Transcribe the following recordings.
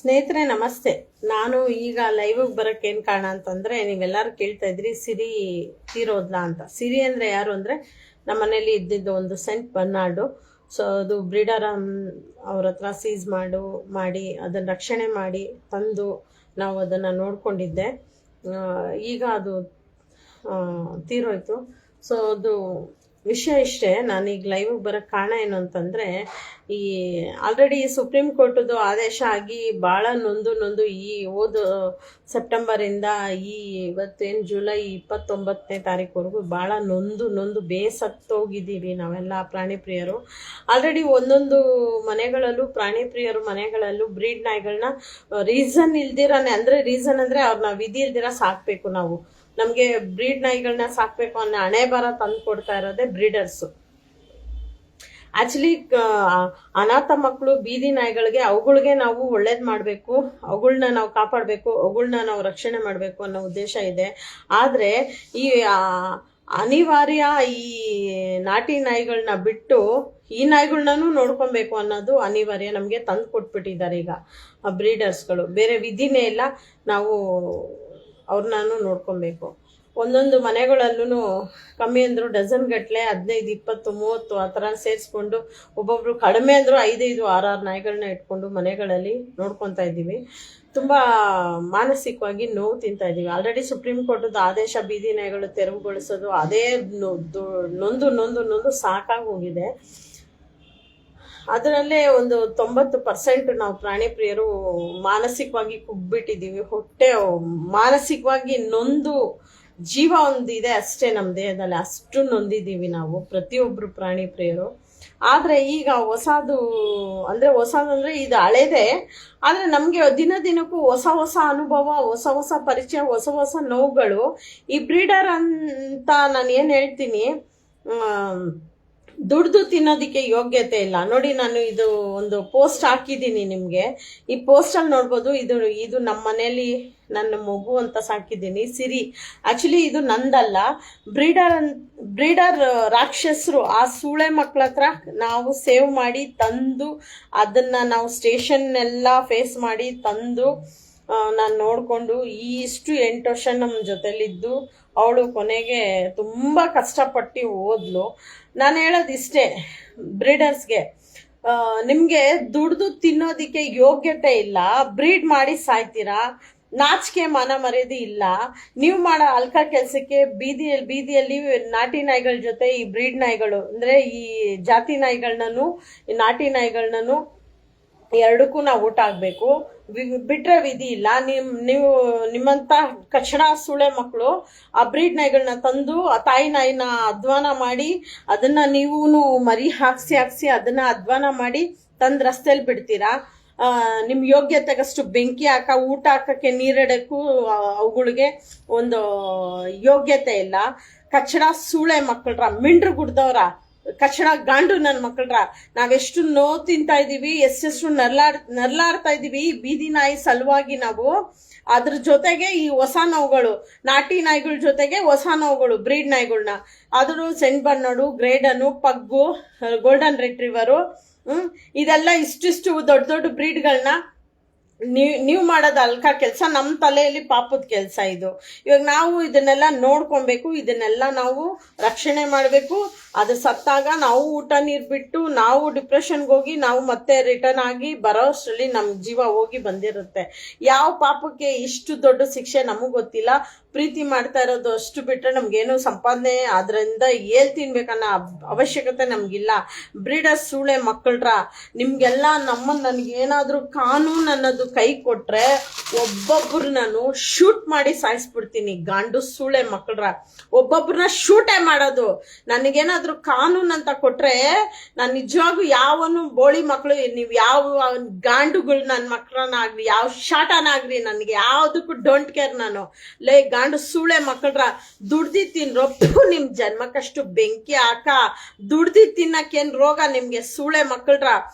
ಸ್ನೇಹಿತರೆ ನಮಸ್ತೆ. ನಾನು ಈಗ ಲೈವ್ಗೆ ಬರೋಕ್ಕೆ ಏನು ಕಾರಣ ಅಂತಂದರೆ, ನೀವೆಲ್ಲರೂ ಕೇಳ್ತಾ ಇದ್ರಿ ಸಿರಿ ತೀರೋದ್ಲಾ ಅಂತ. ಸಿರಿ ಅಂದರೆ ಯಾರು ಅಂದರೆ, ನಮ್ಮ ಮನೇಲಿ ಇದ್ದಿದ್ದು ಒಂದು ಸೆಂಟ್ ಬರ್ನಾರ್ಡು. ಸೊ ಅದು ಬ್ರೀಡರ್ ಅವ್ರ ಹತ್ರ ಸೀಸ್ ಮಾಡಿ ಅದನ್ನು ರಕ್ಷಣೆ ಮಾಡಿ ತಂದು ನಾವು ಅದನ್ನು ನೋಡಿಕೊಂಡಿದ್ದೆ. ಈಗ ಅದು ತೀರೋಯ್ತು. ಸೊ ಅದು ವಿಷಯ ಇಷ್ಟೇ. ನಾನೀಗ ಲೈವ್ಗೆ ಬರೋಕ್ಕೆ ಕಾರಣ ಏನು ಅಂತಂದರೆ, ಈ ಆಲ್ರೆಡಿ ಸುಪ್ರೀಂ ಕೋರ್ಟದು ಆದೇಶ ಆಗಿ ಭಾಳ ನೊಂದು ಈ ಸೆಪ್ಟೆಂಬರಿಂದ ಇವತ್ತೇನು ಜುಲೈ 29ನೇ ತಾರೀಕುವರೆಗೂ ಭಾಳ ನೊಂದು ಬೇಸತ್ತೋಗಿದ್ದೀವಿ ನಾವೆಲ್ಲ ಪ್ರಾಣಿ ಪ್ರಿಯರು. ಆಲ್ರೆಡಿ ಒಂದೊಂದು ಮನೆಗಳಲ್ಲೂ ಪ್ರಾಣಿ ಪ್ರಿಯರು ಮನೆಗಳಲ್ಲೂ ಬ್ರೀಡ್ ನಾಯಿಗಳನ್ನ ರೀಸನ್ ಇಲ್ದಿರಾನೆ, ಅಂದರೆ ರೀಸನ್ ಅಂದರೆ ಅವ್ರನ್ನ ವಿಧಿ ಇಲ್ದಿರ ಸಾಕಬೇಕು. ನಮಗೆ ಬ್ರೀಡ್ ನಾಯಿಗಳನ್ನ ಸಾಕಬೇಕು ಅನ್ನೋ ಹಣೆ ಬರ ತಂದು ಕೊಡ್ತಾ ಇರೋದೇ ಬ್ರೀಡರ್ಸು. ಆ್ಯಕ್ಚುಲಿ ಅನಾಥ ಮಕ್ಕಳು ಬೀದಿ ನಾಯಿಗಳಿಗೆ ಅವುಗಳಿಗೆ ನಾವು ಒಳ್ಳೇದು ಮಾಡಬೇಕು, ಅವುಗಳನ್ನ ನಾವು ಕಾಪಾಡಬೇಕು, ಅವುಗಳನ್ನ ನಾವು ರಕ್ಷಣೆ ಮಾಡಬೇಕು ಅನ್ನೋ ಉದ್ದೇಶ ಇದೆ. ಆದರೆ ಈ ಅನಿವಾರ್ಯ ಈ ನಾಟಿ ನಾಯಿಗಳನ್ನ ಬಿಟ್ಟು ಈ ನಾಯಿಗಳನ್ನೂ ನೋಡ್ಕೊಬೇಕು ಅನ್ನೋದು ಅನಿವಾರ್ಯ ನಮಗೆ ತಂದು ಕೊಟ್ಬಿಟ್ಟಿದ್ದಾರೆ ಈಗ ಬ್ರೀಡರ್ಸ್ಗಳು. ಬೇರೆ ವಿಧಿನೇ ಇಲ್ಲ, ನಾವು ಅವ್ರನ್ನೂ ನೋಡ್ಕೊಬೇಕು. ಒಂದೊಂದು ಮನೆಗಳಲ್ಲೂ ಕಮ್ಮಿ ಅಂದರೂ ಡಜನ್ ಗಟ್ಟಲೆ 15, 20, 30 ಆ ಥರ ಸೇರಿಸ್ಕೊಂಡು, ಒಬ್ಬೊಬ್ರು ಕಡಿಮೆ ಅಂದರೂ 5, 6 ನಾಯಿಗಳನ್ನ ಇಟ್ಕೊಂಡು ಮನೆಗಳಲ್ಲಿ ನೋಡ್ಕೊತಾ ಇದ್ದೀವಿ. ತುಂಬ ಮಾನಸಿಕವಾಗಿ ನೋವು ತಿಂತಾ ಇದ್ದೀವಿ. ಆಲ್ರೆಡಿ ಸುಪ್ರೀಂ ಕೋರ್ಟದ ಆದೇಶ ಬೀದಿ ನಾಯಿಗಳು ತೆರವುಗೊಳಿಸೋದು ಅದೇ ನೊಂದು ಸಾಕಾಗಿ ಹೋಗಿದೆ. ಅದರಲ್ಲೇ ಒಂದು 90% ನಾವು ಪ್ರಾಣಿ ಪ್ರಿಯರು ಮಾನಸಿಕವಾಗಿ ಕುಗ್ಬಿಟ್ಟಿದ್ದೀವಿ. ಮಾನಸಿಕವಾಗಿ ನೊಂದು ಜೀವ ಒಂದಿದೆ ಅಷ್ಟೇ ನಮ್ಮ ದೇಹದಲ್ಲಿ, ಅಷ್ಟು ನೊಂದಿದ್ದೀವಿ ನಾವು ಪ್ರತಿಯೊಬ್ಬರು ಪ್ರಾಣಿ ಪ್ರಿಯರು. ಆದರೆ ಈಗ ಹೊಸದಂದರೆ ಇದು ಹಳೇದೇ, ಆದರೆ ನಮಗೆ ದಿನಕ್ಕೂ ಹೊಸ ಅನುಭವ, ಹೊಸ ಪರಿಚಯ, ಹೊಸ ನೋವುಗಳು. ಈ ಬ್ರೀಡರ್ ಅಂತ ನಾನು ಏನು ಹೇಳ್ತೀನಿ, ದುಡ್ದು ತಿನ್ನೋದಕ್ಕೆ ಯೋಗ್ಯತೆ ಇಲ್ಲ. ನೋಡಿ, ನಾನು ಇದು ಒಂದು ಪೋಸ್ಟ್ ಹಾಕಿದ್ದೀನಿ ನಿಮಗೆ. ಈ ಪೋಸ್ಟಲ್ಲಿ ನೋಡ್ಬೋದು, ಇದು ನಮ್ಮ ಮನೇಲಿ ನನ್ನ ಮಗು ಅಂತ ಸಾಕಿದ್ದೀನಿ, ಸಿರಿ. ಆ್ಯಕ್ಚುಲಿ ಇದು ನಂದಲ್ಲ, ಬ್ರೀಡರ್ ರಾಕ್ಷಸರು ಆ ಸೂಳೆ ಮಕ್ಕಳ ಹತ್ರ ನಾವು ಸೇವ್ ಮಾಡಿ ತಂದು ಅದನ್ನು ನಾವು ಸ್ಟೇಷನ್ನೆಲ್ಲ ಫೇಸ್ ಮಾಡಿ ತಂದು ನಾನು ನೋಡಿಕೊಂಡು ಇಷ್ಟು 8 ವರ್ಷ ನಮ್ಮ ಜೊತೆಲಿದ್ದು ಅವಳು ಕೊನೆಗೆ ತುಂಬ ಕಷ್ಟಪಟ್ಟು ಓದ್ಲು. ನಾನು ಹೇಳೋದಿಷ್ಟೇ ಬ್ರೀಡರ್ಸ್ಗೆ, ನಿಮಗೆ ದುಡ್ದು ತಿನ್ನೋದಕ್ಕೆ ಯೋಗ್ಯತೆ ಇಲ್ಲ, ಬ್ರೀಡ್ ಮಾಡಿ ಸಾಯ್ತೀರಾ, ನಾಚಿಕೆ ಮಾನ ಮರ್ಯಾದೆ ಇಲ್ಲ. ನೀವು ಮಾಡೋ ಅಲ್ಕ ಕೆಲಸಕ್ಕೆ ಬೀದಿಯಲ್ಲಿ ನಾಟಿ ನಾಯಿಗಳ ಜೊತೆ ಈ ಬ್ರೀಡ್ ನಾಯಿಗಳು, ಅಂದರೆ ಈ ಜಾತಿ ನಾಯಿಗಳನ್ನೂ ಈ ನಾಟಿ ನಾಯಿಗಳನ್ನೂ ಎರಡಕ್ಕೂ ನಾವು ಊಟ ಆಗಬೇಕು, ಬಿಟ್ರೆ ವಿಧಿ ಇಲ್ಲ. ನೀವು ನಿಮ್ಮಂಥ ಕಚಡ ಸೂಳೆ ಮಕ್ಕಳು ಆ ಬ್ರೀಡ್ ನಾಯಿಗಳನ್ನ ತಂದು ಆ ತಾಯಿ ನಾಯಿನ ಅಧ್ವಾನ ಮಾಡಿ ಅದನ್ನು ನೀವು ಮರಿ ಹಾಕ್ಸಿ ಅದನ್ನು ಅಧ್ವಾನ ಮಾಡಿ ತಂದು ರಸ್ತೆಯಲ್ಲಿ ಬಿಡ್ತೀರಾ. ನಿಮ್ಮ ಯೋಗ್ಯತೆಗಷ್ಟು ಬೆಂಕಿ ಊಟ ಹಾಕಕ್ಕೆ ನೀರಿಡಕ್ಕೂ ಅವುಗಳಿಗೆ ಒಂದು ಯೋಗ್ಯತೆ ಇಲ್ಲ. ಕಚಡ ಸೂಳೆ ಮಕ್ಕಳ್ರ, ಮಿಂಡ್ರು ಗುಡ್ದವ್ರ, ಕಚಡ ಗಾಂಡು ನನ್ನ ಮಕ್ಕಳ್ರ, ನಾವೆಷ್ಟು ನೋವು ತಿಂತಾ ಇದ್ದೀವಿ, ಎಷ್ಟು ನರ್ಲಾಡ್ತಾ ಇದ್ದೀವಿ ಈ ಬೀದಿ ನಾಯಿ ಸಲುವಾಗಿ ನಾವು. ಅದ್ರ ಜೊತೆಗೆ ಈ ಹೊಸ ನೋವುಗಳು, ನಾಟಿ ನಾಯಿಗಳ ಜೊತೆಗೆ ಹೊಸ ನೋವುಗಳು ಬ್ರೀಡ್ ನಾಯಿಗಳನ್ನ, ಆದರೂ ಸೆಂಟ್ ಬರ್ನಾರ್ಡು, ಗ್ರೇಡನು, ಪಗ್ಗು, ಗೋಲ್ಡನ್ ರಿಟ್ರೀವರು, ಇದೆಲ್ಲ ಇಷ್ಟಿಷ್ಟು ದೊಡ್ಡ ಬ್ರೀಡ್ಗಳನ್ನ ನೀವು ಮಾಡೋದು ಅಲ್ಕ ಕೆಲಸ, ನಮ್ಮ ತಲೆಯಲ್ಲಿ ಪಾಪದ ಕೆಲಸ ಇದು. ಇವಾಗ ನಾವು ಇದನ್ನೆಲ್ಲ ನೋಡ್ಕೊಬೇಕು, ಇದನ್ನೆಲ್ಲ ನಾವು ರಕ್ಷಣೆ ಮಾಡಬೇಕು. ಅದು ಸತ್ತಾಗ ನಾವು ಊಟ ನೀರು ಬಿಟ್ಟು ನಾವು ಡಿಪ್ರೆಷನ್ಗೆ ಹೋಗಿ ನಾವು ಮತ್ತೆ ರಿಟರ್ನ್ ಆಗಿ ಬರೋ ಅಷ್ಟರಲ್ಲಿ ನಮ್ಮ ಜೀವ ಹೋಗಿ ಬಂದಿರುತ್ತೆ. ಯಾವ ಪಾಪಕ್ಕೆ ಇಷ್ಟು ದೊಡ್ಡ ಶಿಕ್ಷೆ ನಮಗೆ ಗೊತ್ತಿಲ್ಲ. ಪ್ರೀತಿ ಮಾಡ್ತಾ ಇರೋದು ಅಷ್ಟು ಬಿಟ್ಟರೆ ನಮಗೇನು ಸಂಪಾದನೆ ಅದರಿಂದ ತಿನ್ಬೇಕನ್ನೋ ಅವಶ್ಯಕತೆ ನಮಗಿಲ್ಲ. ಬ್ರೀಡರ್ಸ್ ಸೂಳೆ ಮಕ್ಕಳ್ರ, ನಿಮಗೆಲ್ಲ ನನಗೇನಾದರೂ ಕಾನೂನು ಅನ್ನೋದು ಕೈ ಕೊಟ್ಟರೆ ಒಬ್ಬೊಬ್ಬರು ನಾನು ಶೂಟ್ ಮಾಡಿ ಸಾಯಿಸ್ಬಿಡ್ತೀನಿ. ಗಾಂಡು ಸೂಳೆ ಮಕ್ಕಳ್ರ, ಒಬ್ಬೊಬ್ಬರನ್ನ ಶೂಟೇ ಮಾಡೋದು. ನನಗೇನಾದರೂ ಕಾನೂನು ಅಂತ ಕೊಟ್ಟರೆ ನಾನು ನಿಜವಾಗೂ ಯಾವನು ಬೋಳಿ ಮಕ್ಕಳು, ನೀವು ಯಾವ ಗಾಂಡುಗಳು ನನ್ನ ಮಕ್ಕಳನ್ನಾಗಲಿ ಯಾವ ಶಾಟನಾಗಲಿ ನನಗೆ ಯಾವುದಕ್ಕೂ ಡೋಂಟ್ ಕೇರ್. ನಾನು ಗಾಂಡು ಸೂಳೆ ಮಕ್ಕಳ್ರ, ದುಡ್ದಿ ತಿನ್ರೊಪ್ಪು, ನಿಮ್ಮ ಜನ್ಮಕ್ಕಷ್ಟು ಬೆಂಕಿ ದುಡ್ದಿ ತಿನ್ನಕ್ಕೇನು ರೋಗ ನಿಮಗೆ ಸೂಳೆ ಮಕ್ಕಳ್ರ.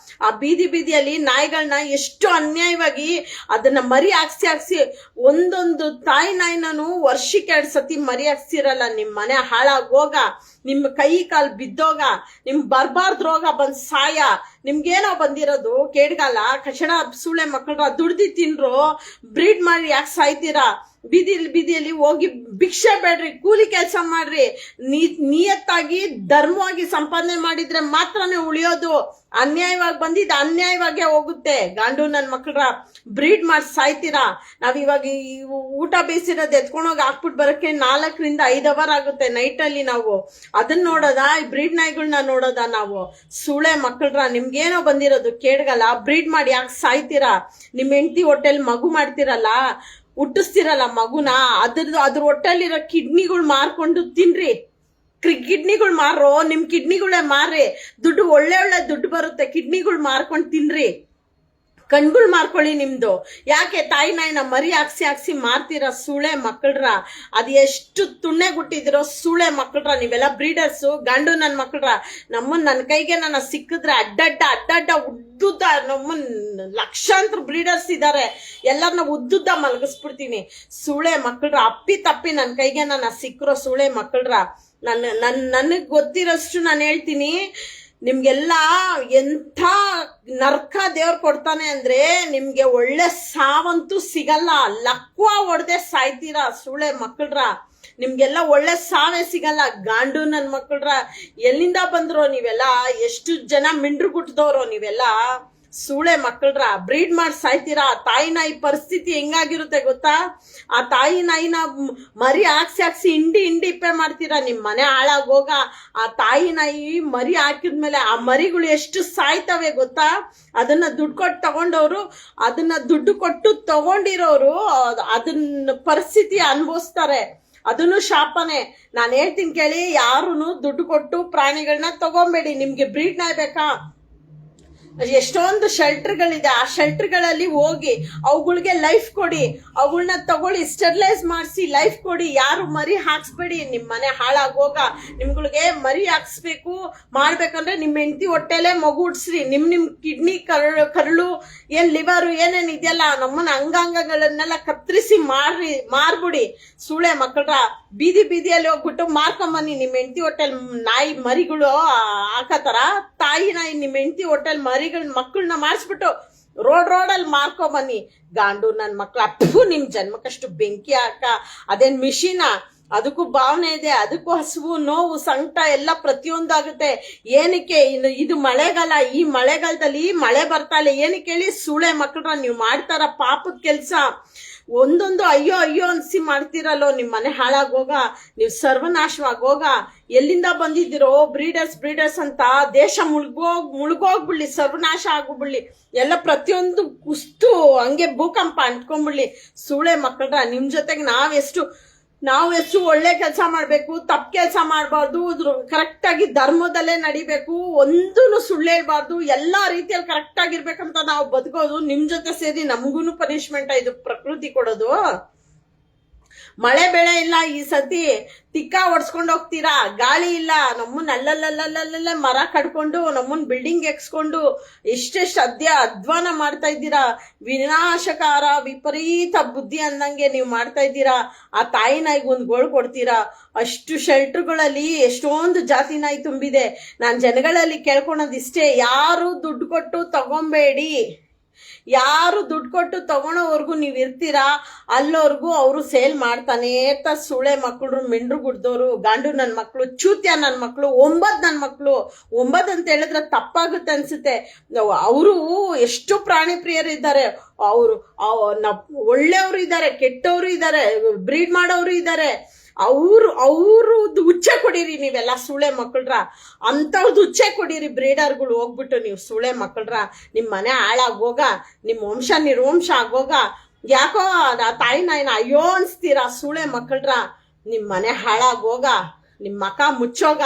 ಆ ಬೀದಿಯಲ್ಲಿ ನಾಯಿಗಳನ್ನ ಎಷ್ಟು ಅನ್ಯಾಯವಾಗಿ ಅದನ್ನ ಮರಿ ಹಾಕ್ಸಿ ಒಂದೊಂದು ತಾಯಿ ನಾಯಿನೂ ವರ್ಷಕ್ಕೆ 2 ಸತಿ ಮರಿ ಹಾಕ್ಸಿರಲ್ಲ. ನಿಮ್ ಮನೆ ಹಾಳಾಗೋಗ, ನಿಮ್ ಕೈ ಕಾಲ್ ಬಿದ್ದೋಗ, ನಿಮ್ ಬರ್ಬಾರ್ದು ರೋಗ ಬಂದ್ ಸಾಯ, ನಿಮ್ಗೇನೋ ಬಂದಿರೋದು ಕೇಡ್ಗಾಲ ಕಷಣ ಸೂಳೆ ಮಕ್ಕಳ ದುಡ್ದಿ ತಿನ್ರು, ಬ್ರೀಡ್ ಮಾಡಿ ಯಾಕೆ ಸಾಯ್ತೀರಾ? ಬೀದಿಯಲ್ಲಿ ಹೋಗಿ ಭಿಕ್ಷೆ ಬೇಡ್ರಿ, ಕೂಲಿ ಕೆಲಸ ಮಾಡ್ರಿ, ನಿಯತ್ತಾಗಿ ಧರ್ಮವಾಗಿ ಸಂಪಾದನೆ ಮಾಡಿದ್ರೆ ಮಾತ್ರನೇ ಉಳಿಯೋದು. ಅನ್ಯಾಯವಾಗಿ ಬಂದಿದ್ದು ಅನ್ಯಾಯವಾಗೇ ಹೋಗುತ್ತೆ. ಗಾಂಡು ನನ್ ಮಕ್ಕಳ ಬ್ರೀಡ್ ಮಾಡಿ ಸಾಯ್ತೀರಾ? ನಾವಿವಾಗ ಊಟ ಬೇಯಿಸಿರೋದು ಎತ್ಕೊಂಡೋಗಿ ಹಾಕ್ಬಿಟ್ಟು ಬರಕ್ಕೆ 4 5 ಅವರ್ ಆಗುತ್ತೆ ನೈಟಲ್ಲಿ. ನಾವು ಅದನ್ನ ನೋಡೋದ? ಈ ಬ್ರೀಡ್ ನಾಯಿಗಳನ್ನ ನೋಡೋದ ನಾವು? ಸೂಳೆ ಮಕ್ಕಳ್ರ, ನಿಮ್ಗೇನೋ ಬಂದಿರೋದು ಕೇಡ್ಗಲ್ಲ, ಬ್ರೀಡ್ ಮಾಡಿ ಯಾಕೆ ಸಾಯ್ತೀರಾ? ನಿಮ್ ಹೆಂಡತಿ ಹೊಟ್ಟೆಲ್ ಮಗು ಮಾಡ್ತಿರಲ್ಲ, ಹುಟ್ಟಿಸ್ತಿರಲ್ಲ ಮಗುನ, ಅದ್ರ ಹೊಟ್ಟೆಲಿರೋ ಕಿಡ್ನಿಗಳು ಮಾರ್ಕೊಂಡು ತಿನ್ರಿ. ಕಿಡ್ನಿಗಳು ಮಾರೋ, ನಿಮ್ ಕಿಡ್ನಿಗಳೇ ಮಾರ್ರಿ, ದುಡ್ಡು ಒಳ್ಳೆ ದುಡ್ಡು ಬರುತ್ತೆ. ಕಿಡ್ನಿಗಳು ಮಾರ್ಕೊಂಡು ತಿನ್ರಿ, ಕಣ್ಗಳು ಮಾರ್ಕೊಳ್ಳಿ ನಿಮ್ದು. ಯಾಕೆ ತಾಯಿ ನಾಯಿನ ಮರಿ ಹಾಕ್ಸಿ ಮಾರ್ತೀರ ಸೂಳೆ ಮಕ್ಕಳ್ರ? ಅದು ಎಷ್ಟು ತುಣ್ಣೆಗುಟ್ಟಿದಿರೋ ಸೂಳೆ ಮಕ್ಕಳ್ರ ನೀವೆಲ್ಲ ಬ್ರೀಡರ್ಸು. ಗಂಡು ನನ್ ಮಕ್ಕಳ್ರ, ನನ್ನ ಕೈಗೆ ನನ್ನ ಸಿಕ್ಕಿದ್ರೆ ಅಡ್ಡಡ್ಡ ಉದ್ದುದ್ದ ನಮ್ಮನ್ ಲಕ್ಷಾಂತರ ಬ್ರೀಡರ್ಸ್ ಇದಾರೆ, ಎಲ್ಲರನ್ನ ಉದ್ದುದ್ದ ಮಲಗಿಸ್ಬಿಡ್ತೀನಿ. ಸೂಳೆ ಮಕ್ಕಳ್ರ, ಅಪ್ಪಿ ತಪ್ಪಿ ನನ್ನ ಕೈಗೆ ನನ್ನ ಸಿಕ್ಕರೋ ಸೂಳೆ ಮಕ್ಕಳ್ರ. ನನಗ್ ಗೊತ್ತಿರೋಷ್ಟು ನಾನು ಹೇಳ್ತೀನಿ. ನಿಮ್ಗೆಲ್ಲ ಎಂಥ ನರ್ಕ ದೇವ್ರು ಕೊಡ್ತಾನೆ ಅಂದ್ರೆ, ನಿಮ್ಗೆ ಒಳ್ಳೆ ಸಾವಂತೂ ಸಿಗಲ್ಲ. ಲಕ್ವ ಹೊಡೆದೆ ಸಾಯ್ತೀರಾ ಸೂಳೆ ಮಕ್ಕಳ್ರ. ನಿಮ್ಗೆಲ್ಲ ಒಳ್ಳೆ ಸಾವೇ ಸಿಗಲ್ಲ. ಗಾಂಡು ನನ್ ಮಕ್ಕಳ್ರ, ಎಲ್ಲಿಂದ ಬಂದ್ರೋ ನೀವೆಲ್ಲ? ಎಷ್ಟು ಜನ ಮಿಂಡ್ರು ಗುಟ್ಟದವ್ರೋ ನೀವೆಲ್ಲ ಸೂಳೆ ಮಕ್ಕಳ್ರ. ಬ್ರೀಡ್ ಮಾಡಿ ಸಾಯ್ತೀರಾ. ತಾಯಿ ನಾಯಿ ಪರಿಸ್ಥಿತಿ ಹೆಂಗಾಗಿರುತ್ತೆ ಗೊತ್ತಾ? ಆ ತಾಯಿ ನಾಯಿನ ಮರಿ ಹಾಕ್ಸಿ ಇಂಡಿ ಇಪ್ಪೆ ಮಾಡ್ತೀರಾ. ನಿಮ್ ಮನೆ ಹಾಳಾಗೋಗ ಆ ತಾಯಿ ನಾಯಿ ಮರಿ ಹಾಕಿದ್ಮೇಲೆ ಆ ಮರಿಗಳು ಎಷ್ಟು ಸಾಯ್ತವೆ ಗೊತ್ತಾ? ಅದನ್ನ ದುಡ್ಡು ಕೊಟ್ಟು ತಗೊಂಡವ್ರು, ಅದನ್ನ ದುಡ್ಡು ಕೊಟ್ಟು ತಗೊಂಡಿರೋರು ಅದನ್ನ ಪರಿಸ್ಥಿತಿ ಅನುಭವಿಸ್ತಾರೆ. ಅದನ್ನು ಶಾಪನೆ. ನಾನು ಹೇಳ್ತೀನಿ ಕೇಳಿ, ಯಾರುನು ದುಡ್ಡು ಕೊಟ್ಟು ಪ್ರಾಣಿಗಳನ್ನ ತಗೊಂಬೇಡಿ. ನಿಮ್ಗೆ ಬ್ರೀಡ್ ನಾಯಿ ಬೇಕಾ? ಎಷ್ಟೊಂದು ಶೆಲ್ಟರ್ಗಳಿದೆ, ಆ ಶೆಲ್ಟರ್ಗಳಲ್ಲಿ ಹೋಗಿ ಅವುಗಳಿಗೆ ಲೈಫ್ ಕೊಡಿ, ಅವುಗಳನ್ನ ತಗೊಳ್ಳಿ, ಸ್ಟೆರಿಲೈಸ್ ಮಾಡಿಸಿ ಲೈಫ್ ಕೊಡಿ. ಯಾರು ಮರಿ ಹಾಕ್ಸ್ಬೇಡಿ. ನಿಮ್ ಮನೆ ಹಾಳಾಗೋಗ ನಿಮ್ಗಳಿಗೆ ಮರಿ ಹಾಕ್ಸ್ಬೇಕು ಮಾಡ್ಬೇಕಂದ್ರೆ ನಿಮ್ ಹೆಂಡತಿ ಹೊಟ್ಟೆಲೆ ಮಗು ಹುಡ್ಸ್ರಿ. ನಿಮ್ ಕಿಡ್ನಿ ಕರಳು ಏನ್ ಲಿವರು ಏನೇನ್ ಇದೆಯಲ್ಲ, ನಮ್ಮನ್ನ ಅಂಗಾಂಗಗಳನ್ನೆಲ್ಲ ಕತ್ತರಿಸಿ ಮಾರ್ಬಿಡಿ ಸೂಳೆ ಮಕ್ಕಳ್ರ. ಬೀದಿಯಲ್ಲಿ ಹೋಗ್ಬಿಟ್ಟು ಮಾರ್ಕೊಂಬನ್ನಿ. ನಿಮ್ ಹೆಂಡತಿ ಹೊಟ್ಟೆಲ್ ನಾಯಿ ಮರಿಗಳು ಹಾಕತಾರ, ತಾಯಿ ನಾಯಿ ನಿಮ್ ಹೆಂಡತಿ ಹೊಟ್ಟೆಲ್ ಮಕ್ಕಳನ್ನ ಮಾಡಿಸ್ಬಿಟ್ಟು ರೋಡಲ್ಲಿ ಮಾರ್ಕೊಂಬನ್ನಿ. ಗಾಂಡು ನನ್ ಮಕ್ಳು, ಅಪ್ಪು ನಿಮ್ ಜನ್ಮಕ್ಕಷ್ಟು ಬೆಂಕಿ ಹಾಕ. ಅದೇನ್ ಮಿಷಿನ? ಅದಕ್ಕೂ ಭಾವನೆ ಇದೆ, ಅದಕ್ಕೂ ಹಸುವು ನೋವು ಸಂಕಟ ಎಲ್ಲ ಪ್ರತಿಯೊಂದಾಗುತ್ತೆ. ಏನಕ್ಕೆ ಇದು ಮಳೆಗಾಲ, ಈ ಮಳೆಗಾಲದಲ್ಲಿ ಮಳೆ ಬರ್ತಾ ಇಲ್ಲ. ಏನಕ್ಕೆ ಹೇಳಿ ಸೂಳೆ ಮಕ್ಕಳ್ರ? ನೀವು ಮಾಡ್ತಾರ ಪಾಪದ ಕೆಲ್ಸ. ಒಂದೊಂದು ಅಯ್ಯೋ ಅನ್ಸಿ ಮಾಡ್ತಿರಲ್ಲೋ. ನಿಮ್ ಮನೆ ಹಾಳಾಗೋಗ, ನೀವು ಸರ್ವನಾಶವಾಗೋಗ. ಎಲ್ಲಿಂದ ಬಂದಿದ್ದೀರೋ ಬ್ರೀಡರ್ಸ್ ಅಂತ ದೇಶ ಮುಳುಗೋಗ್ಬಿಡ್ಲಿ, ಸರ್ವನಾಶ ಆಗ್ಬಿಡ್ಲಿ, ಎಲ್ಲ ಪ್ರತಿಯೊಂದು ಕುಸ್ತು ಹಂಗೆ ಭೂಕಂಪ ಅಂಟ್ಕೊಂಡ್ಬಿಡ್ಲಿ ಸೂಳೆ ಮಕ್ಕಳ್ರ. ನಿಮ್ ಜೊತೆಗೆ ನಾವೆಷ್ಟು ಒಳ್ಳೆ ಕೆಲಸ ಮಾಡ್ಬೇಕು, ತಪ್ಪು ಕೆಲಸ ಮಾಡಬಾರ್ದು, ಕರೆಕ್ಟ್ ಆಗಿ ಧರ್ಮದಲ್ಲೇ ನಡಿಬೇಕು, ಒಂದೂನು ಸುಳ್ಳು ಹೇಳ್ಬಾರ್ದು, ಎಲ್ಲಾ ರೀತಿಯಲ್ಲಿ ಕರೆಕ್ಟ್ ಆಗಿರ್ಬೇಕಂತ ನಾವು ಬದುಕೋದು. ನಿಮ್ ಜೊತೆ ಸೇರಿ ನಮಗೂನು ಪನಿಷ್ಮೆಂಟ್ ಇದು ಪ್ರಕೃತಿ ಕೊಡೋದು. ಮಳೆ ಬೆಳೆ ಇಲ್ಲ ಈ ಸತಿ, ತಿಕ್ಕ ಹೊಡ್ಸ್ಕೊಂಡು ಹೋಗ್ತೀರಾ. ಗಾಳಿ ಇಲ್ಲ, ನಮ್ಮನ್ನ ಅಲ್ಲಲ್ಲಲ್ಲಲ್ಲೇ ಮರ ಕಡ್ಕೊಂಡು ನಮ್ಮನ್ ಬಿಲ್ಡಿಂಗ್ ಎಕ್ಸ್ಕೊಂಡು ಎಷ್ಟೆಷ್ಟು ಅಧ್ವಾನ ಮಾಡ್ತಾ ಇದ್ದೀರಾ. ವಿನಾಶಕಾರ ವಿಪರೀತ ಬುದ್ಧಿ ಅಂದಂಗೆ ನೀವು ಮಾಡ್ತಾ ಇದ್ದೀರಾ. ಆ ತಾಯಿ ನಾಯಿಗೆ ಒಂದು ಗೋಳು ಕೊಡ್ತೀರಾ. ಅಷ್ಟು ಶೆಲ್ಟರ್ಗಳಲ್ಲಿ ಎಷ್ಟೊಂದು ಜಾತಿ ನಾಯಿ ತುಂಬಿದೆ. ನಾನು ಜನಗಳಲ್ಲಿ ಕೇಳ್ಕೊಳೋದಿಷ್ಟೇ, ಯಾರು ದುಡ್ಡು ಕೊಟ್ಟು ತಗೊಂಬೇಡಿ. ಯಾರು ದುಡ್ಡು ಕೊಟ್ಟು ತಗೊಳೋವರೆಗೂ ನೀವು ಇರ್ತೀರಾ, ಅಲ್ಲೋರ್ಗು ಅವರು ಸೇಲ್ ಮಾಡ್ತಾನೆ ಇರ್ತ ಸೂಳೆ ಮಕ್ಕಳು, ಮೆಂಡ್ರು ಗುಡ್ದೋರು, ಗಾಂಡು ನನ್ನ ಮಕ್ಕಳು, ಚೂತ್ಯ ನನ್ನ ಮಕ್ಕಳು, 9 ನನ್ನ ಮಕ್ಕಳು. 9 ಅಂತ ಹೇಳಿದ್ರೆ ತಪ್ಪಾಗುತ್ತೆ ಅನ್ಸುತ್ತೆ. ಅವರು ಎಷ್ಟು ಪ್ರಾಣಿ ಪ್ರಿಯರು ಇದ್ದಾರೆ. ಅವರು ಒಳ್ಳೆಯವರು ಇದ್ದಾರೆ, ಕೆಟ್ಟವರು ಇದ್ದಾರೆ, ಬ್ರೀಡ್ ಮಾಡೋರು ಇದ್ದಾರೆ. ಅವ್ರದ್ದು ಹುಚ್ಚೆ ಕೊಡಿರಿ ನೀವೆಲ್ಲ ಸೂಳೆ ಮಕ್ಕಳ್ರ. ಅಂಥವ್ದು ಹುಚ್ಚೆ ಕೊಡಿರಿ ಬ್ರೀಡರ್ಗಳು. ಹೋಗ್ಬಿಟ್ಟು ನೀವು ಸೂಳೆ ಮಕ್ಕಳ್ರ, ನಿಮ್ಮ ಮನೆ ಹಾಳಾಗೋಗ, ನಿಮ್ಮ ವಂಶ ನಿರ್ವಂಶ ಆಗೋಗ. ಯಾಕೋ ತಾಯಿ ನಾಯಿನ ಅಯ್ಯೋ ಅನ್ಸ್ತೀರಾ ಸೂಳೆ ಮಕ್ಕಳ್ರ. ನಿಮ್ಮ ಮನೆ ಹಾಳಾಗೋಗ, ನಿಮ್ಮ ಮಕ ಮುಚ್ಚೋಗ.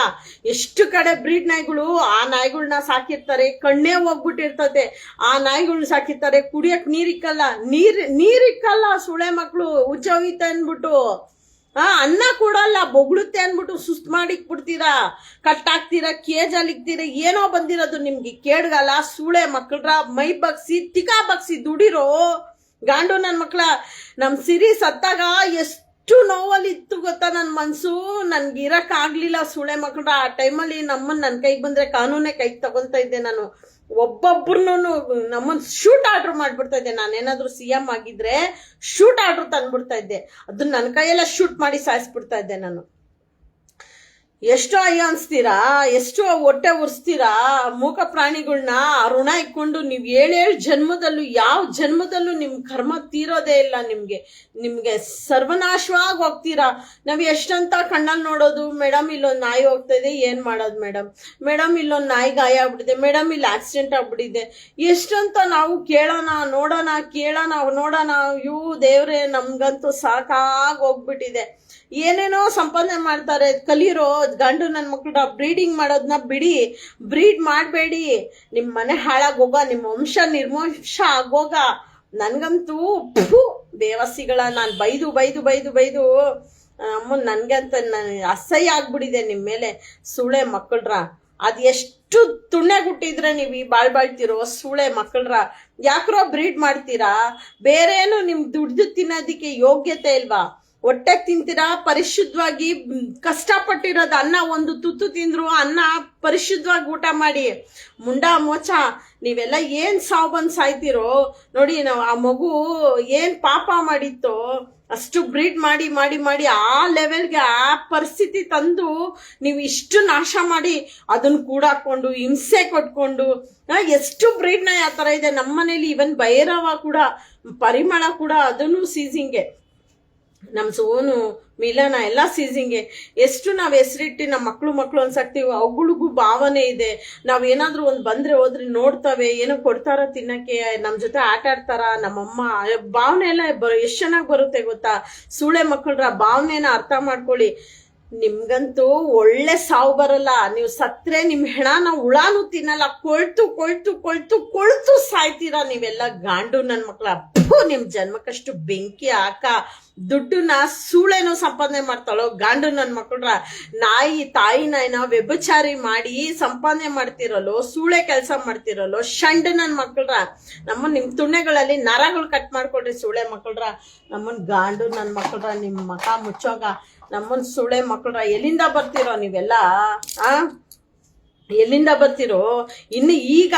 ಎಷ್ಟು ಕಡೆ ಬ್ರೀಡ್ ನಾಯಿಗಳು ಆ ನಾಯಿಗಳನ್ನ ಸಾಕಿರ್ತಾರೆ, ಕಣ್ಣೇ ಹೋಗ್ಬಿಟ್ಟಿರ್ತದೆ. ಆ ನಾಯಿಗಳನ್ನ ಸಾಕಿರ್ತಾರೆ, ಕುಡಿಯಕ್ ನೀರಿಕ್ಕಲ್ಲ ಸೂಳೆ ಮಕ್ಕಳು. ಹುಚ್ಚ ಹೋಗಿತ್ತೆ ಅನ್ಬಿಟ್ಟು ಅನ್ನ ಕೊಡಲ್ಲ, ಬೊಗಳುತ್ತೆ ಅನ್ಬಿಟ್ಟು ಸುಸ್ತು ಮಾಡಿಕ್ಬಿಡ್ತೀರಾ, ಕಟ್ಟಾಕ್ತೀರಾ, ಕೇಜಲ್ಲಿ ಇಕ್ತೀರಾ. ಏನೋ ಬಂದಿರೋದು ನಿಮ್ಗೆ ಕೇಡ್ಗಲ್ಲ ಸೂಳೆ ಮಕ್ಕಳ್ರ. ಮೈ ಬಗ್ಸಿ ತಿಕಾ ಬಗ್ಸಿ ದುಡಿರೋ ಗಾಂಡು ನನ್ನ ಮಕ್ಳ. ನಮ್ಮ ಸಿರಿ ಸತ್ತಾಗ ಎಷ್ಟು ನೋವಲ್ಲಿ ಇತ್ತು ಗೊತ್ತಾ ನನ್ನ ಮನಸ್ಸು. ನನ್ಗೆ ಇರಕ್ಕಾಗ್ಲಿಲ್ಲ ಸುಳೆ ಮಕ್ಳ. ಆ ಟೈಮಲ್ಲಿ ನಮ್ಮನ್ನ ನನ್ನ ಕೈಗೆ ಬಂದ್ರೆ ಕಾನೂನೇ ಕೈಗೆ ತಗೊಂತ ಇದ್ದೆ ನಾನು. ಒಬ್ಬೊಬ್ರು ನಮ್ಮನ್ನ ಶೂಟ್ ಆರ್ಡರ್ ಮಾಡ್ಬಿಡ್ತಾ ಇದ್ದೆ. ನಾನೇನಾದ್ರೂ CM ಆಗಿದ್ರೆ ಶೂಟ್ ಆರ್ಡರ್ ತಂದ್ಬಿಡ್ತಾ ಇದ್ದೆ. ಅದನ್ನ ನನ್ನ ಕೈಯೆಲ್ಲ ಶೂಟ್ ಮಾಡಿ ಸಾಯಿಸ್ಬಿಡ್ತಾ ಇದ್ದೆ ನಾನು. ಎಷ್ಟೋ ಅಯ್ಯೋ ಅನ್ಸ್ತೀರಾ, ಎಷ್ಟೋ ಹೊಟ್ಟೆ ಉರ್ಸ್ತೀರಾ ಮೂಕ ಪ್ರಾಣಿಗಳನ್ನ. ಋಣ ಇಟ್ಕೊಂಡು ನೀವು 7 ಜನ್ಮದಲ್ಲೂ ಯಾವ ಜನ್ಮದಲ್ಲೂ ನಿಮ್ ಕರ್ಮ ತೀರೋದೇ ಇಲ್ಲ. ನಿಮ್ಗೆ ಸರ್ವನಾಶವಾಗಿ ಹೋಗ್ತೀರಾ. ನಾವ್ ಎಷ್ಟಂತ ಕಣ್ಣಲ್ಲಿ ನೋಡೋದು, ಮೇಡಮ್ ಇಲ್ಲೊಂದು ನಾಯಿ ಹೋಗ್ತಾ ಇದೆ, ಏನ್ ಮಾಡೋದು ಮೇಡಮ್ ಇಲ್ಲೊಂದು ನಾಯಿ ಗಾಯ ಆಗ್ಬಿಟ್ಟಿದೆ, ಮೇಡಮ್ ಇಲ್ಲಿ ಆಕ್ಸಿಡೆಂಟ್ ಆಗ್ಬಿಟ್ಟಿದೆ. ಎಷ್ಟಂತ ನಾವು ಕೇಳೋಣ ನೋಡೋಣ. ಇವು ದೇವ್ರೆ, ನಮ್ಗಂತೂ ಸಾಕಾಗಿ ಹೋಗ್ಬಿಟ್ಟಿದೆ. ಏನೇನೋ ಸಂಪಾದನೆ ಮಾಡ್ತಾರೆ. ಕಲೀರೋ ಗಂಡು ನನ್ನ ಮಕ್ಳ. ಬ್ರೀಡಿಂಗ್ ಮಾಡೋದನ್ನ ಬಿಡಿ, ಬ್ರೀಡ್ ಮಾಡಬೇಡಿ. ನಿಮ್ಮ ಮನೆ ಹಾಳಾಗೋಗ, ನಿಮ್ಮ ವಂಶ ನಿರ್ವಂಶ ಆಗೋಗ. ನನ್ಗಂತೂ ದೇವಸಿಗಳ ನಾನು ಬೈದು ಅಮ್ಮನ್ ನನ್ಗಂತ ಅಸಹ್ಯ ಆಗ್ಬಿಟ್ಟಿದೆ ನಿಮ್ಮ ಮೇಲೆ ಸುಳೆ ಮಕ್ಕಳ್ರ. ಅದ್ ಎಷ್ಟು ತುಣ್ಣೆಗುಟ್ಟಿದ್ರೆ ನೀವು ಈ ಬಾಳ್ತಿರೋ ಸುಳೆ ಮಕ್ಕಳ್ರ. ಯಾಕ್ರೋ ಬ್ರೀಡ್ ಮಾಡ್ತೀರಾ? ಬೇರೆ ಏನು ನಿಮ್ ದುಡ್ದು ತಿನ್ನೋದಿಕ್ಕೆ ಯೋಗ್ಯತೆ ಇಲ್ವಾ? ಹೊಟ್ಟೆಗೆ ತಿಂತೀರಾ ಪರಿಶುದ್ಧವಾಗಿ. ಕಷ್ಟಪಟ್ಟಿರೋದು ಅನ್ನ ಒಂದು ತುತ್ತು ತಿಂದ್ರು ಅನ್ನ ಪರಿಶುದ್ಧವಾಗಿ ಊಟ ಮಾಡಿ. ಮುಂಡ ಮೋಚ ನೀವೆಲ್ಲ ಏನ್ ಸಾವು ಬಂದು ಸಾಯ್ತಿರೋ ನೋಡಿ. ನಾವು ಆ ಮಗು ಏನ್ ಪಾಪ ಮಾಡಿತ್ತೋ ಅಷ್ಟು ಬ್ರೀಡ್ ಮಾಡಿ ಆ ಲೆವೆಲ್ಗೆ ಆ ಪರಿಸ್ಥಿತಿ ತಂದು ನೀವು ಇಷ್ಟು ನಾಶ ಮಾಡಿ ಅದನ್ನ ಕೂಡಾಕೊಂಡು ಹಿಂಸೆ ಕೊಟ್ಕೊಂಡು ಎಷ್ಟು ಬ್ರೀಡ್ನ ಆ ಥರ ಇದೆ ನಮ್ಮನೇಲಿ. ಇವನ್ ಭೈರವ ಕೂಡ, ಪರಿಮಳ ಕೂಡ, ಅದನ್ನು ಸೀಸಿಂಗೆ. ನಮ್ಮ ಸೋನು, ಮಿಲನ ಎಲ್ಲ ಸೀಸಿಂಗೆ. ಎಷ್ಟು ನಾವು ಹೆಸರಿಟ್ಟು ನಮ್ಮ ಮಕ್ಕಳು ಅನ್ಸಾಕ್ತೀವಿ. ಅವುಗಳಿಗೂ ಭಾವನೆ ಇದೆ. ನಾವೇನಾದ್ರೂ ಒಂದು ಬಂದ್ರೆ ಹೋದ್ರೆ ನೋಡ್ತವೆ, ಏನೋ ಕೊಡ್ತಾರ ತಿನ್ನಕ್ಕೆ, ನಮ್ಮ ಜೊತೆ ಆಟ ಆಡ್ತಾರ. ನಮ್ಮಮ್ಮ ಭಾವನೆ ಎಲ್ಲ ಎಷ್ಟು ಚೆನ್ನಾಗಿ ಬರುತ್ತೆ ಗೊತ್ತಾ? ಸೂಳೆ ಮಕ್ಕಳ್ರ ಭಾವನೆನ ಅರ್ಥ ಮಾಡ್ಕೊಳ್ಳಿ. ನಿಮ್ಗಂತೂ ಒಳ್ಳೆ ಸಾವು ಬರಲ್ಲ. ನೀವು ಸತ್ರೆ ನಿಮ್ ಹೆಣನ ಹುಳಾನು ತಿನ್ನಲ್ಲ. ಕೊಳ್ತು ಸಾಯ್ತೀರಾ ನೀವೆಲ್ಲ ಗಾಂಡು ನನ್ ಮಕ್ಳ. ನಿಮ್ ಜನ್ಮಕ್ಕಷ್ಟು ಬೆಂಕಿ ಹಾಕ. ದುಡ್ಡನ್ನ ಸೂಳೆನೋ ಸಂಪಾದನೆ ಮಾಡ್ತಾಳೋ ಗಾಂಡು ನನ್ ಮಕ್ಳ್ರ. ತಾಯಿ ನಾಯಿನ ವ್ಯಭಿಚಾರಿ ಮಾಡಿ ಸಂಪಾದನೆ ಮಾಡ್ತಿರಲ್ಲೋ, ಸೂಳೆ ಕೆಲಸ ಮಾಡ್ತಿರಲ್ಲೋ ಶಂಡ್ ನನ್ ಮಕ್ಳ್ರ. ನಿಮ್ ತುಣ್ಣೆಗಳಲ್ಲಿ ನರಗಳು ಕಟ್ ಮಾಡ್ಕೊಡ್ರಿ ಸೂಳೆ ಮಕ್ಳ್ರ. ನಮ್ಮನ್ ಗಾಂಡು ನನ್ ಮಕ್ಳ್ರ. ನಿಮ್ ಮಕ ಮುಚ್ಚೋಗ ನಮ್ಮನ್ ಸುಳೆ ಮಕ್ಕಳ. ಎಲ್ಲಿಂದ ಬರ್ತಿರೋ ನೀವೆಲ್ಲ? ಎಲ್ಲಿಂದ ಬರ್ತಿರೋ? ಇನ್ನು ಈಗ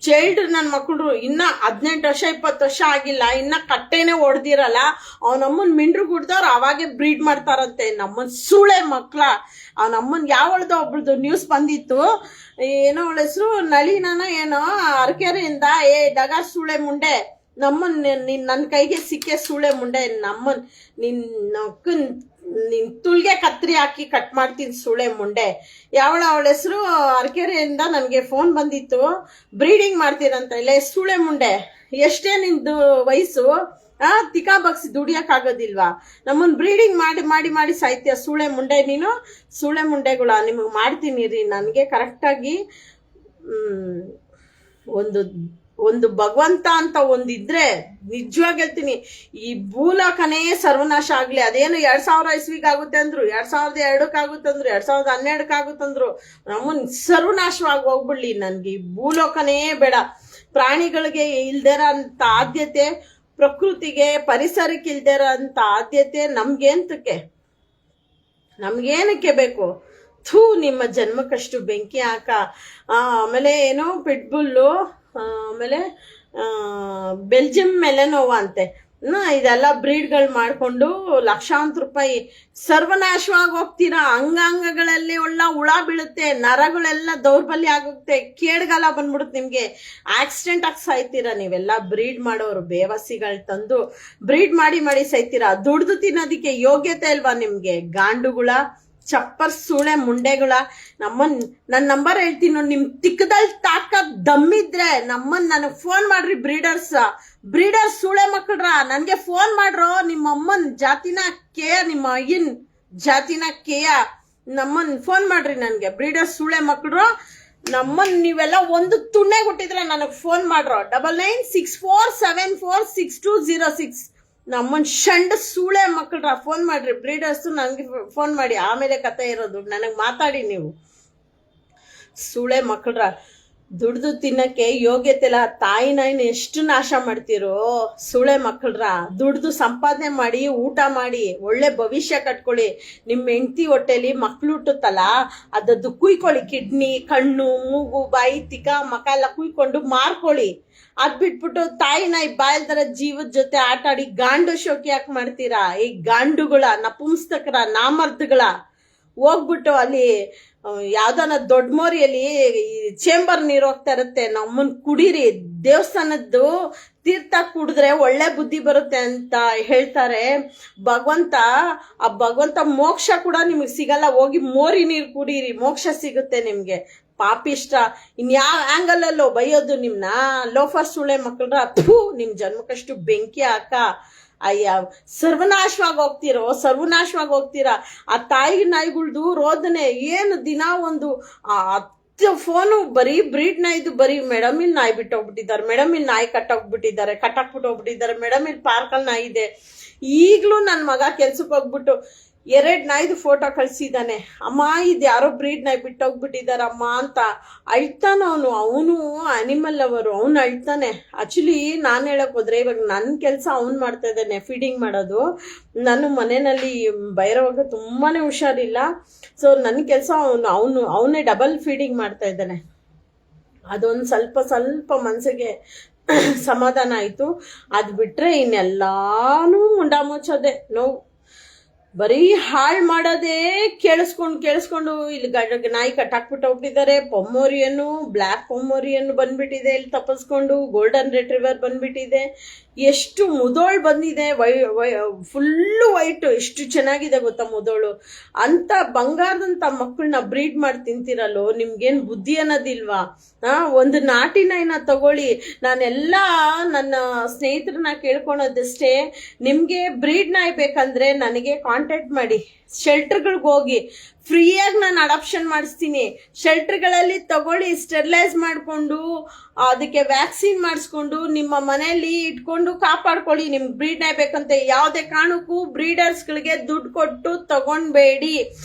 ಚೈಲ್ಡ್ ನನ್ನ ಮಕ್ಕಳು ಇನ್ನ 18 ವರ್ಷ 20 ವರ್ಷ ಆಗಿಲ್ಲ, ಇನ್ನ ಕಟ್ಟೆನೆ ಹೊಡ್ದಿರಲ್ಲ. ಅವನಮ್ಮನ್ ಮಿಂಡ್ರು ಗುಡ್ದವ್ರು ಅವಾಗೆ ಬ್ರೀಡ್ ಮಾಡ್ತಾರಂತೆ. ನಮ್ಮನ್ ಸುಳೆ ಮಕ್ಳ. ಅವನಮ್ಮನ್ ಯಾವಳ್ದು ಒಬ್ಳದು ನ್ಯೂಸ್ ಬಂದಿತ್ತು. ಏನೋ ಅವಳ ಹೆಸರು ನಳಿನಾನ ಏನೋ, ಅರಕೆರೆಯಿಂದ. ಡಗ ಸುಳೆ ಮುಂಡೆ, ನಮ್ಮನ್ ನನ್ನ ಕೈಗೆ ಸಿಕ್ಕೆ ಸುಳೆ ಮುಂಡೆ. ನಮ್ಮನ್ ನಿನ್ ತುಳ್ಗೆ ಕತ್ರಿ ಹಾಕಿ ಕಟ್ ಮಾಡ್ತೀನಿ ಸುಳೆ ಮುಂಡೆ. ಅವಳ ಹೆಸರು ಅರಕೆರೆಯಿಂದ ನನಗೆ ಫೋನ್ ಬಂದಿತ್ತು. ಬ್ರೀಡಿಂಗ್ ಮಾಡ್ತೀರಂತ. ಇಲ್ಲ ಸುಳೆ ಮುಂಡೆ, ಎಷ್ಟೇ ನಿಂದು ವಯಸ್ಸು? ತಿಕಾ ಬಗ್ಸಿ ದುಡಿಯಕ್ಕಾಗೋದಿಲ್ವಾ? ನಮ್ಮನ್ನ ಬ್ರೀಡಿಂಗ್ ಮಾಡಿ ಸಾಯ್ತೀಯ ಸುಳೆ ಮುಂಡೆ ನೀನು. ಸುಳೆ ಮುಂಡೆಗಳ ನಿಮಗೆ ಮಾಡ್ತೀನಿ ರೀ. ನನಗೆ ಕರೆಕ್ಟಾಗಿ ಒಂದು ಭಗವಂತ ಅಂತ ಒಂದಿದ್ರೆ ನಿಜವಾಗಿ ಹೇಳ್ತೀನಿ, ಈ ಭೂಲೋಕನೇ ಸರ್ವನಾಶ ಆಗ್ಲಿ. ಅದೇನು 2000 ಇಸ್ವಿಗೆ ಆಗುತ್ತೆ ಅಂದ್ರು, 2002 ಆಗುತ್ತಂದ್ರು, 2012 ಆಗುತ್ತಂದ್ರು. ನಮ್ಮನ್ ಸರ್ವನಾಶವಾಗಿ ಹೋಗ್ಬಿಡ್ಲಿ. ನನ್ಗೆ ಈ ಭೂಲೋಕನೇ ಬೇಡ. ಪ್ರಾಣಿಗಳಿಗೆ ಇಲ್ದಿರೋಂಥ ಆದ್ಯತೆ, ಪ್ರಕೃತಿಗೆ ಪರಿಸರಕ್ಕೆ ಇಲ್ದಿರೋಂಥ ಆದ್ಯತೆ ನಮ್ಗೇನಕ್ಕೆ ಬೇಕು? ನಿಮ್ಮ ಜನ್ಮಕ್ಕಷ್ಟು ಬೆಂಕಿ ಹಾಕ. ಆಮೇಲೆ ಏನೋ ಪಿಟ್ಬುಲ್ಲು, ಆಮೇಲೆ ಬೆಲ್ಜಿಯಂ ಮೆಲೆನೋವಾ ಅಂತೆ. ಇದೆಲ್ಲ ಬ್ರೀಡ್ಗಳು ಮಾಡ್ಕೊಂಡು ಲಕ್ಷಾಂತರ ರೂಪಾಯಿ ಸರ್ವನಾಶವಾಗಿ ಹೋಗ್ತೀರಾ. ಅಂಗಾಂಗಗಳಲ್ಲಿ ಹುಳ ಬೀಳುತ್ತೆ, ನರಗಳೆಲ್ಲ ದೌರ್ಬಲ್ಯ ಆಗುತ್ತೆ, ಕೇಡ್ಗಾಲ ಬಂದ್ಬಿಡುತ್ತೆ ನಿಮ್ಗೆ. ಆಕ್ಸಿಡೆಂಟ್ ಆಗಿ ಸಾಯ್ತೀರಾ ನೀವೆಲ್ಲ ಬ್ರೀಡ್ ಮಾಡೋರು. ಬೇವಸಿಗಳು ತಂದು ಬ್ರೀಡ್ ಮಾಡಿ ಸಾಯ್ತೀರಾ. ದುಡ್ದು ತಿನ್ನೋದಿಕ್ಕೆ ಯೋಗ್ಯತೆ ಇಲ್ವಾ ನಿಮ್ಗೆ? ಗಾಂಡುಗಳ, ಚಪ್ಪರ್ ಸೂಳೆ ಮುಂಡೆಗಳ. ನನ್ನ ನಂಬರ್ ಹೇಳ್ತೀನಿ ನೋಡಿ. ನಿಮ್ ತಿಕ್ಕದಲ್ಲಿ ತಾಕ ದಮ್ಮಿದ್ರೆ ನನಗೆ ಫೋನ್ ಮಾಡ್ರಿ. ಬ್ರೀಡರ್ಸ್ ಸೂಳೆ ಮಕ್ಕಳ್ರ, ನನ್ಗೆ ಫೋನ್ ಮಾಡ್ರೋ. ನಿಮ್ಮ ಅಮ್ಮನ್ ಜಾತಿನ ಕೇಯ, ನಿಮ್ಮ ಅಯ್ಯನ್ ಜಾತಿನ ಕೇಯ, ನಮ್ಮನ್ ಫೋನ್ ಮಾಡ್ರಿ ನನ್ಗೆ. ಬ್ರೀಡರ್ಸ್ ಸೂಳೆ ಮಕ್ಕಳು ನೀವೆಲ್ಲ ಒಂದು ತುಣ್ಣೆ ಕೊಟ್ಟಿದ್ರೆ ನನಗೆ ಫೋನ್ ಮಾಡ್ರೋ. 9964746206. ನಮ್ಮನ್ ಶಂಡ್ ಸೂಳೆ ಮಕ್ಕಳ್ರ ಫೋನ್ ಮಾಡ್ರಿ. ಬ್ರೀಡರ್ಸ್ ನನಗೆ ಫೋನ್ ಮಾಡಿ, ಆಮೇಲೆ ಕತೆ ಇರೋದು. ನನಗೆ ಮಾತಾಡಿ ನೀವು. ಸೂಳೆ ಮಕ್ಕಳ್ರ ದುಡ್ದು ತಿನ್ನಕ್ಕೆ ಯೋಗ್ಯತೆ ಇಲ್ಲ. ತಾಯಿ ನಾಯಿನ ಎಷ್ಟು ನಾಶ ಮಾಡ್ತಿರೋ ಸುಳೆ ಮಕ್ಕಳ್ರ. ದುಡ್ದು ಸಂಪಾದನೆ ಮಾಡಿ ಊಟ ಮಾಡಿ ಒಳ್ಳೆ ಭವಿಷ್ಯ ಕಟ್ಕೊಳ್ಳಿ. ನಿಮ್ಮ ಹೆಂಡತಿ ಹೊಟ್ಟೆಲಿ ಮಕ್ಳು ಹುಟ್ಟುತ್ತಲ್ಲ, ಅದದ್ದು ಕುಯ್ಕೊಳ್ಳಿ. ಕಿಡ್ನಿ, ಕಣ್ಣು, ಮೂಗು, ಬಾಯಿ, ತಿಕ್ಕ ಮಕ ಎಲ್ಲ ಕುಯ್ಕೊಂಡು ಮಾರ್ಕೊಳ್ಳಿ. ಅದ್ ಬಿಟ್ಬಿಟ್ಟು ತಾಯಿ ನಾಯಿ ಬಾಯಲ್ದರ ಜೀವದ ಜೊತೆ ಆಟ ಆಡಿ ಗಾಂಡು ಶೋಕಿ ಯಾಕೆ ಮಾಡ್ತೀರಾ? ಈ ಗಾಂಡುಗಳ, ನಪುಂಸಕರ, ನಾಮರ್ದಗಳ ಹೋಗ್ಬಿಟ್ಟು ಅಲ್ಲಿ ಯಾವ್ದಾನ ದೊಡ್ಡ ಮೋರಿಯಲ್ಲಿ ಚೇಂಬರ್ ನೀರು ಹೋಗ್ತಾ ಇರುತ್ತೆ, ನಮ್ಮನ್ ಕುಡೀರಿ. ದೇವಸ್ಥಾನದ್ದು ತೀರ್ಥ ಕುಡಿದ್ರೆ ಒಳ್ಳೆ ಬುದ್ಧಿ ಬರುತ್ತೆ ಅಂತ ಹೇಳ್ತಾರೆ. ಆ ಭಗವಂತ ಮೋಕ್ಷ ಕೂಡ ನಿಮಗೆ ಸಿಗಲ್ಲ. ಹೋಗಿ ಮೋರಿ ನೀರು ಕುಡೀರಿ, ಮೋಕ್ಷ ಸಿಗುತ್ತೆ ನಿಮ್ಗೆ. ಪಾಪಿಷ್ಟ ಇನ್ಯಾವ ಆಂಗಲ್ ಅಲ್ಲೋ ಬೈಯೋದು ನಿಮ್ನ. ಲೋಫರ್ ಸುಳೆ ಮಕ್ಕಳ್ರ, ನಿಮ್ ಜನ್ಮಕ್ಕಷ್ಟು ಬೆಂಕಿ ಹಾಕ. ಅಯ್ಯ, ಸರ್ವನಾಶವಾಗಿ ಹೋಗ್ತೀರಾ. ಆ ತಾಯಿ ನಾಯಿಗಳ್ದು ರೋದನೆ ಏನು ದಿನ ಒಂದು ಫೋನು ಬರೀ ಬ್ರೀಡ್ ನಾಯಿದು. ಬರೀ ಮೇಡಮ್ ಇಲ್ಲಿ ನಾಯಿ ಬಿಟ್ಟೋಗ್ಬಿಟ್ಟಿದ್ದಾರೆ, ಮೇಡಮ್ ಇಲ್ಲಿ ನಾಯಿ ಕಟ್ಟಾಕ್ಬಿಟ್ಟು ಹೋಗ್ಬಿಟ್ಟಿದ್ದಾರೆ, ಮೇಡಮ್ ಇಲ್ಲಿ ಪಾರ್ಕಲ್ಲಿ ನಾಯಿ ಇದೆ. ಈಗಲೂ ನನ್ನ ಮಗ ಕೆಲ್ಸಕ್ಕೆ ಹೋಗ್ಬಿಟ್ಟು 2 ನಾಯಿದು ಫೋಟೋ ಕಳ್ಸಿದ್ದಾನೆ. ಅಮ್ಮ ಇದು ಯಾರೋ ಬ್ರೀಡ್ ನಾಯಿ ಬಿಟ್ಟೋಗ್ಬಿಟ್ಟಿದಾರಮ್ಮ ಅಂತ ಅಳ್ತಾನ ಅವನು ಅನಿಮಲ್ ಅವರು, ಅವನು ಅಳ್ತಾನೆ. ಆಕ್ಚುಲಿ ನಾನು ಹೇಳಕ್ ಹೋದ್ರೆ ಇವಾಗ ನನ್ನ ಕೆಲಸ ಅವ್ನು ಮಾಡ್ತಾ ಇದ್ದಾನೆ, ಫೀಡಿಂಗ್ ಮಾಡೋದು. ನಾನು ಮನೆಯಲ್ಲಿ ಬೈರೋವಾಗ ತುಂಬಾನೇ ಹುಷಾರಿಲ್ಲ. ಸೊ ನನ್ನ ಕೆಲಸ ಅವನೇ ಡಬಲ್ ಫೀಡಿಂಗ್ ಮಾಡ್ತಾ ಇದ್ದಾನೆ. ಅದೊಂದು ಸ್ವಲ್ಪ ಮನಸ್ಸಿಗೆ ಸಮಾಧಾನ ಆಯಿತು. ಅದು ಬಿಟ್ಟರೆ ಇನ್ನೆಲ್ಲಾನು ಮುಂಡ ಮುಚ್ಚೋದೆ ನೋವು. ಬರೀ ಹಾಳು ಮಾಡೋದೇ ಕೇಳಿಸ್ಕೊಂಡು ಇಲ್ಲಿ ನಾಯಿ ಕಟ್ಟಾಕ್ಬಿಟ್ಟು ಹೋಗ್ಬಿಟ್ಟಿದ್ದಾರೆ. ಪೊಮ್ಮೋರಿಯನ್ನು, ಬ್ಲ್ಯಾಕ್ ಪೊಮ್ಮೋರಿಯನ್ನು ಬಂದ್ಬಿಟ್ಟಿದೆ ಇಲ್ಲಿ ತಪ್ಪಿಸ್ಕೊಂಡು. ಗೋಲ್ಡನ್ ರಿಟ್ರೀವರ್ ಬಂದ್ಬಿಟ್ಟಿದೆ. ಎಷ್ಟು ಮುದೋಳು ಬಂದಿದೆ, ಫುಲ್ಲು ವೈಟು. ಎಷ್ಟು ಚೆನ್ನಾಗಿದೆ ಗೊತ್ತಾ ಮುದೋಳು. ಅಂತ ಬಂಗಾರದಂಥ ಮಕ್ಕಳನ್ನ ಬ್ರೀಡ್ ಮಾಡಿ ತಿಂತಿರಲ್ಲೋ, ನಿಮ್ಗೇನು ಬುದ್ಧಿ ಅನ್ನೋದಿಲ್ವಾ? ಒಂದು ನಾಟಿ ನಾಯಿನ ತಗೊಳ್ಳಿ. ನಾನೆಲ್ಲ ನನ್ನ ಸ್ನೇಹಿತರನ್ನ ಕೇಳ್ಕೊಳೋದಷ್ಟೇ, ನಿಮಗೆ ಬ್ರೀಡ್ ನಾಯಿ ಬೇಕಂದ್ರೆ ನನಗೆ ಕಾಂಟ್ಯಾಕ್ಟ್ ಮಾಡಿ. ಶೆಲ್ಟರ್ಗಳಿಗೆ ಹೋಗಿ ಫ್ರೀಯಾಗಿ ನಾನು ಅಡಾಪ್ಷನ್ ಮಾಡಿಸ್ತೀನಿ. ಶೆಲ್ಟರ್ಗಳಲ್ಲಿ ತಗೊಳ್ಳಿ, ಸ್ಟೆರಿಲೈಸ್ ಮಾಡಿಕೊಂಡು ಅದಕ್ಕೆ ವ್ಯಾಕ್ಸಿನ್ ಮಾಡಿಸ್ಕೊಂಡು ನಿಮ್ಮ ಮನೆಯಲ್ಲಿ ಇಟ್ಕೊಂಡು ಕಾಪಾಡ್ಕೊಳ್ಳಿ. ನಿಮ್ಗೆ ಬ್ರೀಡ್ ಬೇಕಂತ ಯಾವುದೇ ಕಾರಣಕ್ಕೂ ಬ್ರೀಡರ್ಸ್ಗಳಿಗೆ ದುಡ್ಡು ಕೊಟ್ಟು ತಗೊಂಡ್ಬೇಡಿ.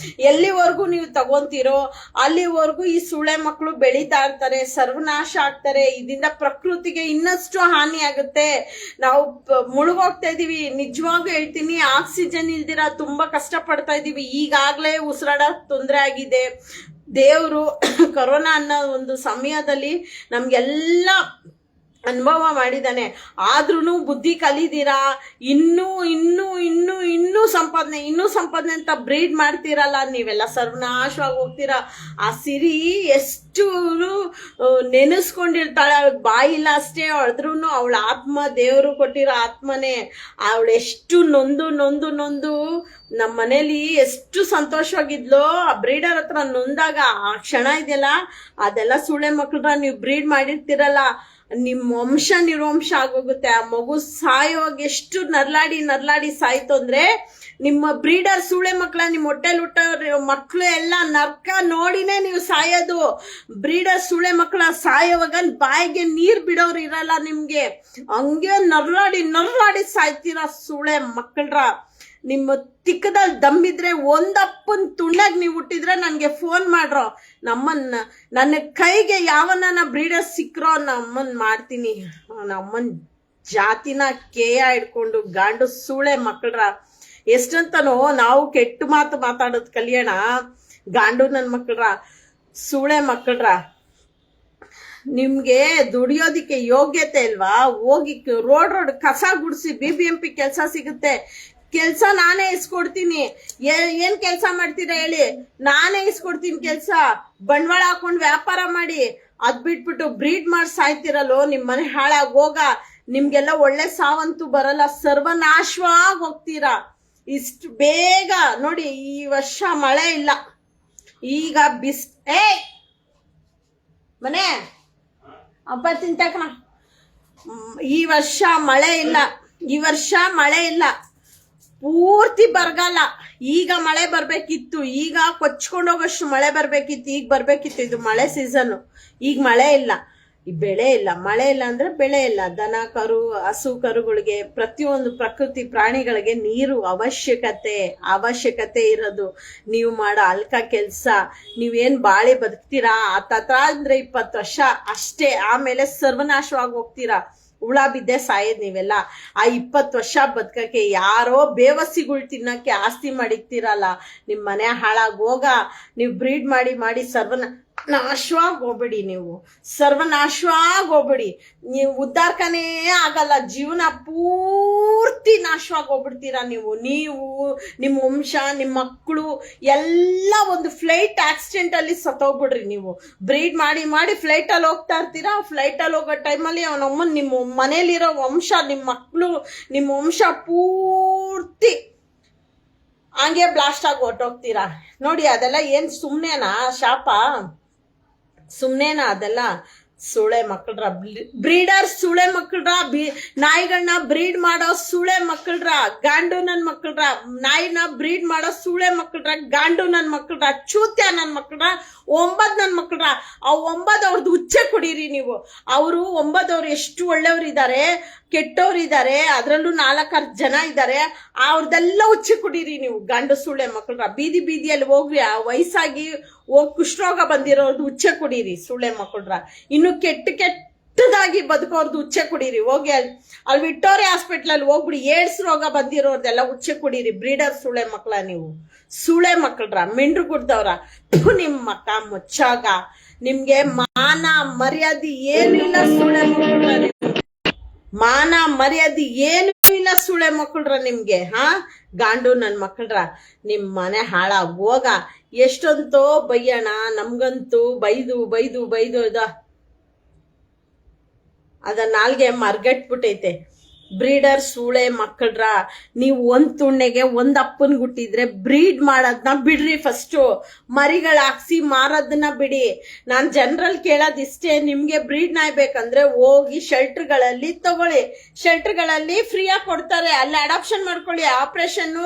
ಎಲ್ಲಿವರೆಗೂ ನೀವು ತಗೊಂತೀರೋ ಅಲ್ಲಿವರೆಗೂ ಈ ಸುಳೆ ಮಕ್ಕಳು ಬೆಳೀತಾ ಇರ್ತಾರೆ, ಸರ್ವನಾಶ ಆಗ್ತಾರೆ. ಇದರಿಂದ ಪ್ರಕೃತಿಗೆ ಇನ್ನಷ್ಟು ಹಾನಿ ಆಗುತ್ತೆ. ನಾವು ಮುಳುಗೋಗ್ತಾ ಇದೀವಿ. ನಿಜವಾಗೂ ಹೇಳ್ತೀನಿ, ಆಕ್ಸಿಜನ್ ಇಲ್ದಿರ ತುಂಬಾ ಕಷ್ಟಪಡ್ತಾ ಇದೀವಿ. ಈಗಾಗಲೇ ಉಸಿರಾಡ ತೊಂದರೆ ಆಗಿದೆ. ದೇವರು ಕೊರೋನಾ ಅನ್ನೋ ಒಂದು ಸಮಯದಲ್ಲಿ ನಮ್ಗೆಲ್ಲ ಅನುಭವ ಮಾಡಿದ್ದಾನೆ. ಆದ್ರೂ ಬುದ್ಧಿ ಕಲಿದೀರಾ, ಇನ್ನೂ ಸಂಪಾದನೆ ಅಂತ ಬ್ರೀಡ್ ಮಾಡ್ತೀರಲ್ಲ, ನೀವೆಲ್ಲ ಸರ್ವನಾಶವಾಗಿ ಹೋಗ್ತೀರಾ. ಆ ಸಿರಿ ಎಷ್ಟು ನೆನೆಸ್ಕೊಂಡಿರ್ತಾಳೆ, ಅವಳ ಬಾಯಿಲ್ಲ ಅಷ್ಟೇ, ಆದ್ರೂ ಅವಳ ಆತ್ಮ, ದೇವರು ಕೊಟ್ಟಿರೋ ಆತ್ಮನೇ. ಅವಳೆಷ್ಟು ನೊಂದು ನಮ್ಮ ಮನೇಲಿ ಎಷ್ಟು ಸಂತೋಷವಾಗಿದ್ಲೋ. ಆ ಬ್ರೀಡರ್ ಹತ್ರ ನೊಂದಾಗ ಆ ಕ್ಷಣ ಇದೆಯಲ್ಲ, ಅದೆಲ್ಲ ಸುಳೆ ಮಕ್ಕಳ ನೀವು ಬ್ರೀಡ್ ಮಾಡಿರ್ತೀರಲ್ಲ, ನಿಮ್ಮ ವಂಶ ನಿರ್ವಂಶ ಆಗೋಗುತ್ತೆ. ಆ ಮಗು ಸಾಯೋವಾಗ ಎಷ್ಟು ನರ್ಲಾಡಿ ಸಾಯ್ತು ಅಂದ್ರೆ, ನಿಮ್ಮ ಬ್ರೀಡರ್ ಸುಳೆ ಮಕ್ಕಳ, ನಿಮ್ಮ ಹೊಟ್ಟೆಲ್ ಹುಟ್ಟೋ ಮಕ್ಕಳು ಎಲ್ಲ ನರ್ಕ ನೋಡಿನೇ ನೀವು ಸಾಯೋದು. ಬ್ರೀಡರ್ ಸುಳೆ ಮಕ್ಕಳ ಸಾಯೋವಾಗ ಬಾಯಿಗೆ ನೀರ್ ಬಿಡೋರು ಇರಲ್ಲ ನಿಮ್ಗೆ. ಹಂಗೆ ನರ್ಲಾಡಿ ಸಾಯ್ತೀರ ಸುಳೆ ಮಕ್ಕಳ್ರ. ನಿಮ್ಮ ತಿಕ್ಕದಲ್ಲಿ ದಮ್ಮಿದ್ರೆ ಒಂದಪ್ಪನ್ ತುಂಡಾಗಿ ನೀವು ಹುಟ್ಟಿದ್ರೆ ನನಗೆ ಫೋನ್ ಮಾಡ್ರೋ. ನನ್ನ ಕೈಗೆ ಯಾವನ್ನ ಬ್ರೀಡರ್ ಸಿಕ್ರೋ ನಮ್ಮನ್ ಮಾಡ್ತೀನಿ. ನಮ್ಮನ್ ಜಾತಿನ ಕೇಯ ಇಡ್ಕೊಂಡು ಗಾಂಡು ಸೂಳೆ ಮಕ್ಕಳ್ರ. ಎಷ್ಟಂತನೋ ನಾವು ಕೆಟ್ಟ ಮಾತು ಮಾತಾಡೋದು ಕಲಿಯೋಣ. ಗಾಂಡು ನನ್ನ ಮಕ್ಕಳ್ರ, ಸೂಳೆ ಮಕ್ಕಳ್ರ. ನಿಮ್ಗೆ ದುಡಿಯೋದಿಕ್ಕೆ ಯೋಗ್ಯತೆ ಇಲ್ವಾ? ಹೋಗಿ ರೋಡ್ ಕಸ ಗುಡಿಸಿ, BBMP ಕೆಲಸ ಸಿಗುತ್ತೆ. ಕೆಲಸ ನಾನೇ ಇಸ್ಕೊಡ್ತೀನಿ. ಏನ್ ಕೆಲಸ ಮಾಡ್ತೀರಾ ಹೇಳಿ? ನಾನೇ ಇಸ್ಕೊಡ್ತೀನಿ ಕೆಲಸ. ಬಂಡವಾಳ ಹಾಕೊಂಡು ವ್ಯಾಪಾರ ಮಾಡಿ. ಅದ್ ಬಿಟ್ಬಿಟ್ಟು ಬ್ರೀಡ್ ಮಾಡಿ ಸಾಯ್ತಿರಲ್ಲೋ, ನಿಮ್ ಮನೆ ಹಾಳಾಗ ಹೋಗ. ನಿಮ್ಗೆಲ್ಲ ಒಳ್ಳೆ ಸಾವಂತೂ ಬರಲ್ಲ, ಸರ್ವನಾಶವಾಗಿ ಹೋಗ್ತೀರಾ. ಇಷ್ಟು ಬೇಗ ನೋಡಿ, ಈ ವರ್ಷ ಮಳೆ ಇಲ್ಲ. ಈಗ ಮನೆ ಹಬ್ಬ ತಿಂತಕಣ. ಈ ವರ್ಷ ಮಳೆ ಇಲ್ಲ. ಪೂರ್ತಿ ಬರಗಾಲ. ಈಗ ಮಳೆ ಬರ್ಬೇಕಿತ್ತು, ಈಗ ಕೊಚ್ಕೊಂಡೋಗಷ್ಟು ಮಳೆ ಬರ್ಬೇಕಿತ್ತು, ಈಗ ಬರ್ಬೇಕಿತ್ತು. ಇದು ಮಳೆ ಸೀಸನ್, ಈಗ ಮಳೆ ಇಲ್ಲ. ಈ ಬೆಳೆ ಇಲ್ಲ, ಮಳೆ ಇಲ್ಲ ಅಂದ್ರೆ ಬೆಳೆ ಇಲ್ಲ. ದನ ಕರು ಹಸು ಕರುಗಳಿಗೆ ಪ್ರತಿಯೊಂದು ಪ್ರಕೃತಿ ಪ್ರಾಣಿಗಳಿಗೆ ನೀರು ಅವಶ್ಯಕತೆ ಇರೋದು. ನೀವು ಮಾಡೋ ಅಲ್ಕ ಕೆಲ್ಸ, ನೀವೇನ್ ಬಾಳೆ ಬದುಕ್ತೀರಾ ತತ್ರ ಅಂದ್ರೆ 20 ವರ್ಷ ಅಷ್ಟೇ, ಆಮೇಲೆ ಸರ್ವನಾಶವಾಗಿ ಹೋಗ್ತೀರಾ. ಹುಳ ಬಿದ್ದೆ ಸಾಯದ್ ನೀವೆಲ್ಲ. ಆ 20 ವರ್ಷ ಬದುಕಕ್ಕೆ ಯಾರೋ ಬೇವಸಿಗಳು ತಿನ್ನಕ್ಕೆ ಆಸ್ತಿ ಮಾಡಿಕ್ತಿರಲ್ಲ. ನಿಮ್ ಮನೆ ಹಾಳಾಗೋಗ. ನೀವು ಬ್ರೀಡ್ ಮಾಡಿ ನಾಶವಾಗಿ ಹೋಗ್ಬಿಡಿ. ಸರ್ವನಾಶವಾಗಿ ಹೋಗ್ಬಿಡಿ. ನೀವು ಉದ್ಧಾರಕನೇ ಆಗಲ್ಲ. ಜೀವನ ಪೂರ್ತಿ ನಾಶವಾಗಿ ಹೋಗ್ಬಿಡ್ತೀರಾ ನೀವು. ನಿಮ್ಮ ವಂಶ, ನಿಮ್ಮ ಮಕ್ಕಳು ಎಲ್ಲ ಒಂದು ಫ್ಲೈಟ್ ಆಕ್ಸಿಡೆಂಟ್ ಅಲ್ಲಿ ಸತ್ತೋಗ್ಬಿಡ್ರಿ. ನೀವು ಬ್ರೀಡ್ ಮಾಡಿ ಫ್ಲೈಟ್ ಅಲ್ಲಿ ಹೋಗ್ತಾ ಇರ್ತೀರಾ. ಫ್ಲೈಟ್ ಅಲ್ಲಿ ಹೋಗೋ ಟೈಮಲ್ಲಿ ಅವನಮ್ಮ ನಿಮ್ಮ ಮನೇಲಿರೋ ವಂಶ, ನಿಮ್ಮ ಮಕ್ಕಳು, ನಿಮ್ಮ ವಂಶ ಪೂರ್ತಿ ಹಂಗೆ ಬ್ಲಾಸ್ಟ್ ಆಗಿ ಹೊರ್ಟೋಗ್ತೀರಾ. ನೋಡಿ, ಅದೆಲ್ಲ ಏನ್ ಸುಮ್ನೆನಾ ಶಾಪ? ಸುಮ್ನೆನಾ ಅದೆಲ್ಲ? ಸುಳೆ ಮಕ್ಕಳ್ರ, ಬ್ರೀಡರ್ ಸುಳೆ ಮಕ್ಕಳ್ರ, ನಾಯಿಗಳನ್ನ ಬ್ರೀಡ್ ಮಾಡೋ ಸುಳೆ ಮಕ್ಕಳ್ರ, ಗಾಂಡು ನನ್ ಮಕ್ಕಳ್ರ, ನಾಯಿನ ಬ್ರೀಡ್ ಮಾಡೋ ಸುಳೆ ಮಕ್ಕಳ್ರ, ಗಾಂಡು ನನ್ ಮಕ್ಕಳ್ರ, ಚೂತ್ಯ ನನ್ ಮಕ್ಕಳ್ರ, 9 ನನ್ ಮಕ್ಕಳ್ರ. ಆ 9 ಅವ್ರದ್ದು ಹುಚ್ಚೆ ಕೊಡಿರಿ ನೀವು. ಅವರು 9 ಅವ್ರು ಎಷ್ಟು ಒಳ್ಳೆಯವ್ರಿದ್ದಾರೆ, ಕೆಟ್ಟವ್ರಿದ್ದಾರೆ, ಅದ್ರಲ್ಲೂ 4-6 ಜನ ಇದ್ದಾರೆ. ಅವ್ರದೆಲ್ಲ ಹುಚ್ಚೆ ಕುಡೀರಿ ನೀವು, ಗಂಡು ಸುಳೆ ಮಕ್ಕಳ್ರ. ಬೀದಿಯಲ್ಲಿ ಹೋಗ್ರಿ, ಆ ವಯಸ್ಸಾಗಿ ಕುಷ್ಠರೋಗ ಬಂದಿರೋರ್ದು ಹುಚ್ಚೆ ಕುಡೀರಿ ಸುಳೆ ಮಕ್ಕಳ್ರ. ಇನ್ನು ಕೆಟ್ಟದಾಗಿ ಬದುಕೋರ್ದು ಹುಚ್ಚೆ ಕುಡೀರಿ. ಹೋಗಿ ಅಲ್ಲಿ ವಿಕ್ಟೋರಿಯಾ ಹಾಸ್ಪಿಟ್ಲಲ್ಲಿ ಹೋಗ್ಬಿಡಿ, ಏಡ್ಸ್ ರೋಗ ಬಂದಿರೋರ್ದೆಲ್ಲ ಹುಚ್ಚೆ ಕುಡೀರಿ. ಬ್ರೀಡರ್ ಸುಳೆ ಮಕ್ಕಳ ನೀವು, ಸುಳೆ ಮಕ್ಕಳ್ರ, ಮೆಂಡ್ರು ಗುಡ್ದವ್ರ. ನಿಮ್ ಮಕ್ಕ ಮುಚ್ಚಾಗ ನಿಮ್ಗೆ ಮಾನ ಮರ್ಯಾದೆ ಏನಿಲ್ಲ ಸುಳೆ ಮಕ್ಕಳ್ರ. ಮಾನ ಮರ್ಯಾದೆ ಏನು ಇಲ್ಲ ಸುಳೆ ಮಕ್ಕಳ್ರ ನಿಮ್ಗೆ. ಗಾಂಡು ನನ್ ಮಕ್ಕಳ್ರ, ನಿಮ್ ಮನೆ ಹಾಳಾಗೋಗ. ಎಷ್ಟೊಂತೋ ಬೈಯಣ, ನಮ್ಗಂತೂ ಬೈದು ಅದ ನಾಲ್ಗೆ ಮರ್ಗಟ್ಬಿಟ್ಟೈತೆ. ಬ್ರೀಡರ್ ಸೂಳೆ ಮಕ್ಕಳ್ರ, ನೀವು ಒಂದ್ ತುಣ್ಣೆಗೆ ಒಂದ್ ಅಪ್ಪನ್ ಹುಟ್ಟಿದ್ರೆ ಬ್ರೀಡ್ ಮಾಡೋದನ್ನ ಬಿಡ್ರಿ. ಫಸ್ಟು ಮರಿಗಳು ಹಾಕ್ಸಿ ಮಾರೋದನ್ನ ಬಿಡಿ. ನಾನ್ ಜನರಲ್ ಕೇಳೋದಿಷ್ಟೇ, ನಿಮ್ಗೆ ಬ್ರೀಡ್ ನಾಯಿ ಬೇಕಂದ್ರೆ ಹೋಗಿ ಶೆಲ್ಟರ್ಗಳಲ್ಲಿ ತಗೊಳ್ಳಿ. ಶೆಲ್ಟರ್ಗಳಲ್ಲಿ ಫ್ರೀಯಾಗಿ ಕೊಡ್ತಾರೆ, ಅಲ್ಲಿ ಅಡಾಪ್ಷನ್ ಮಾಡ್ಕೊಳ್ಳಿ. ಆಪರೇಷನ್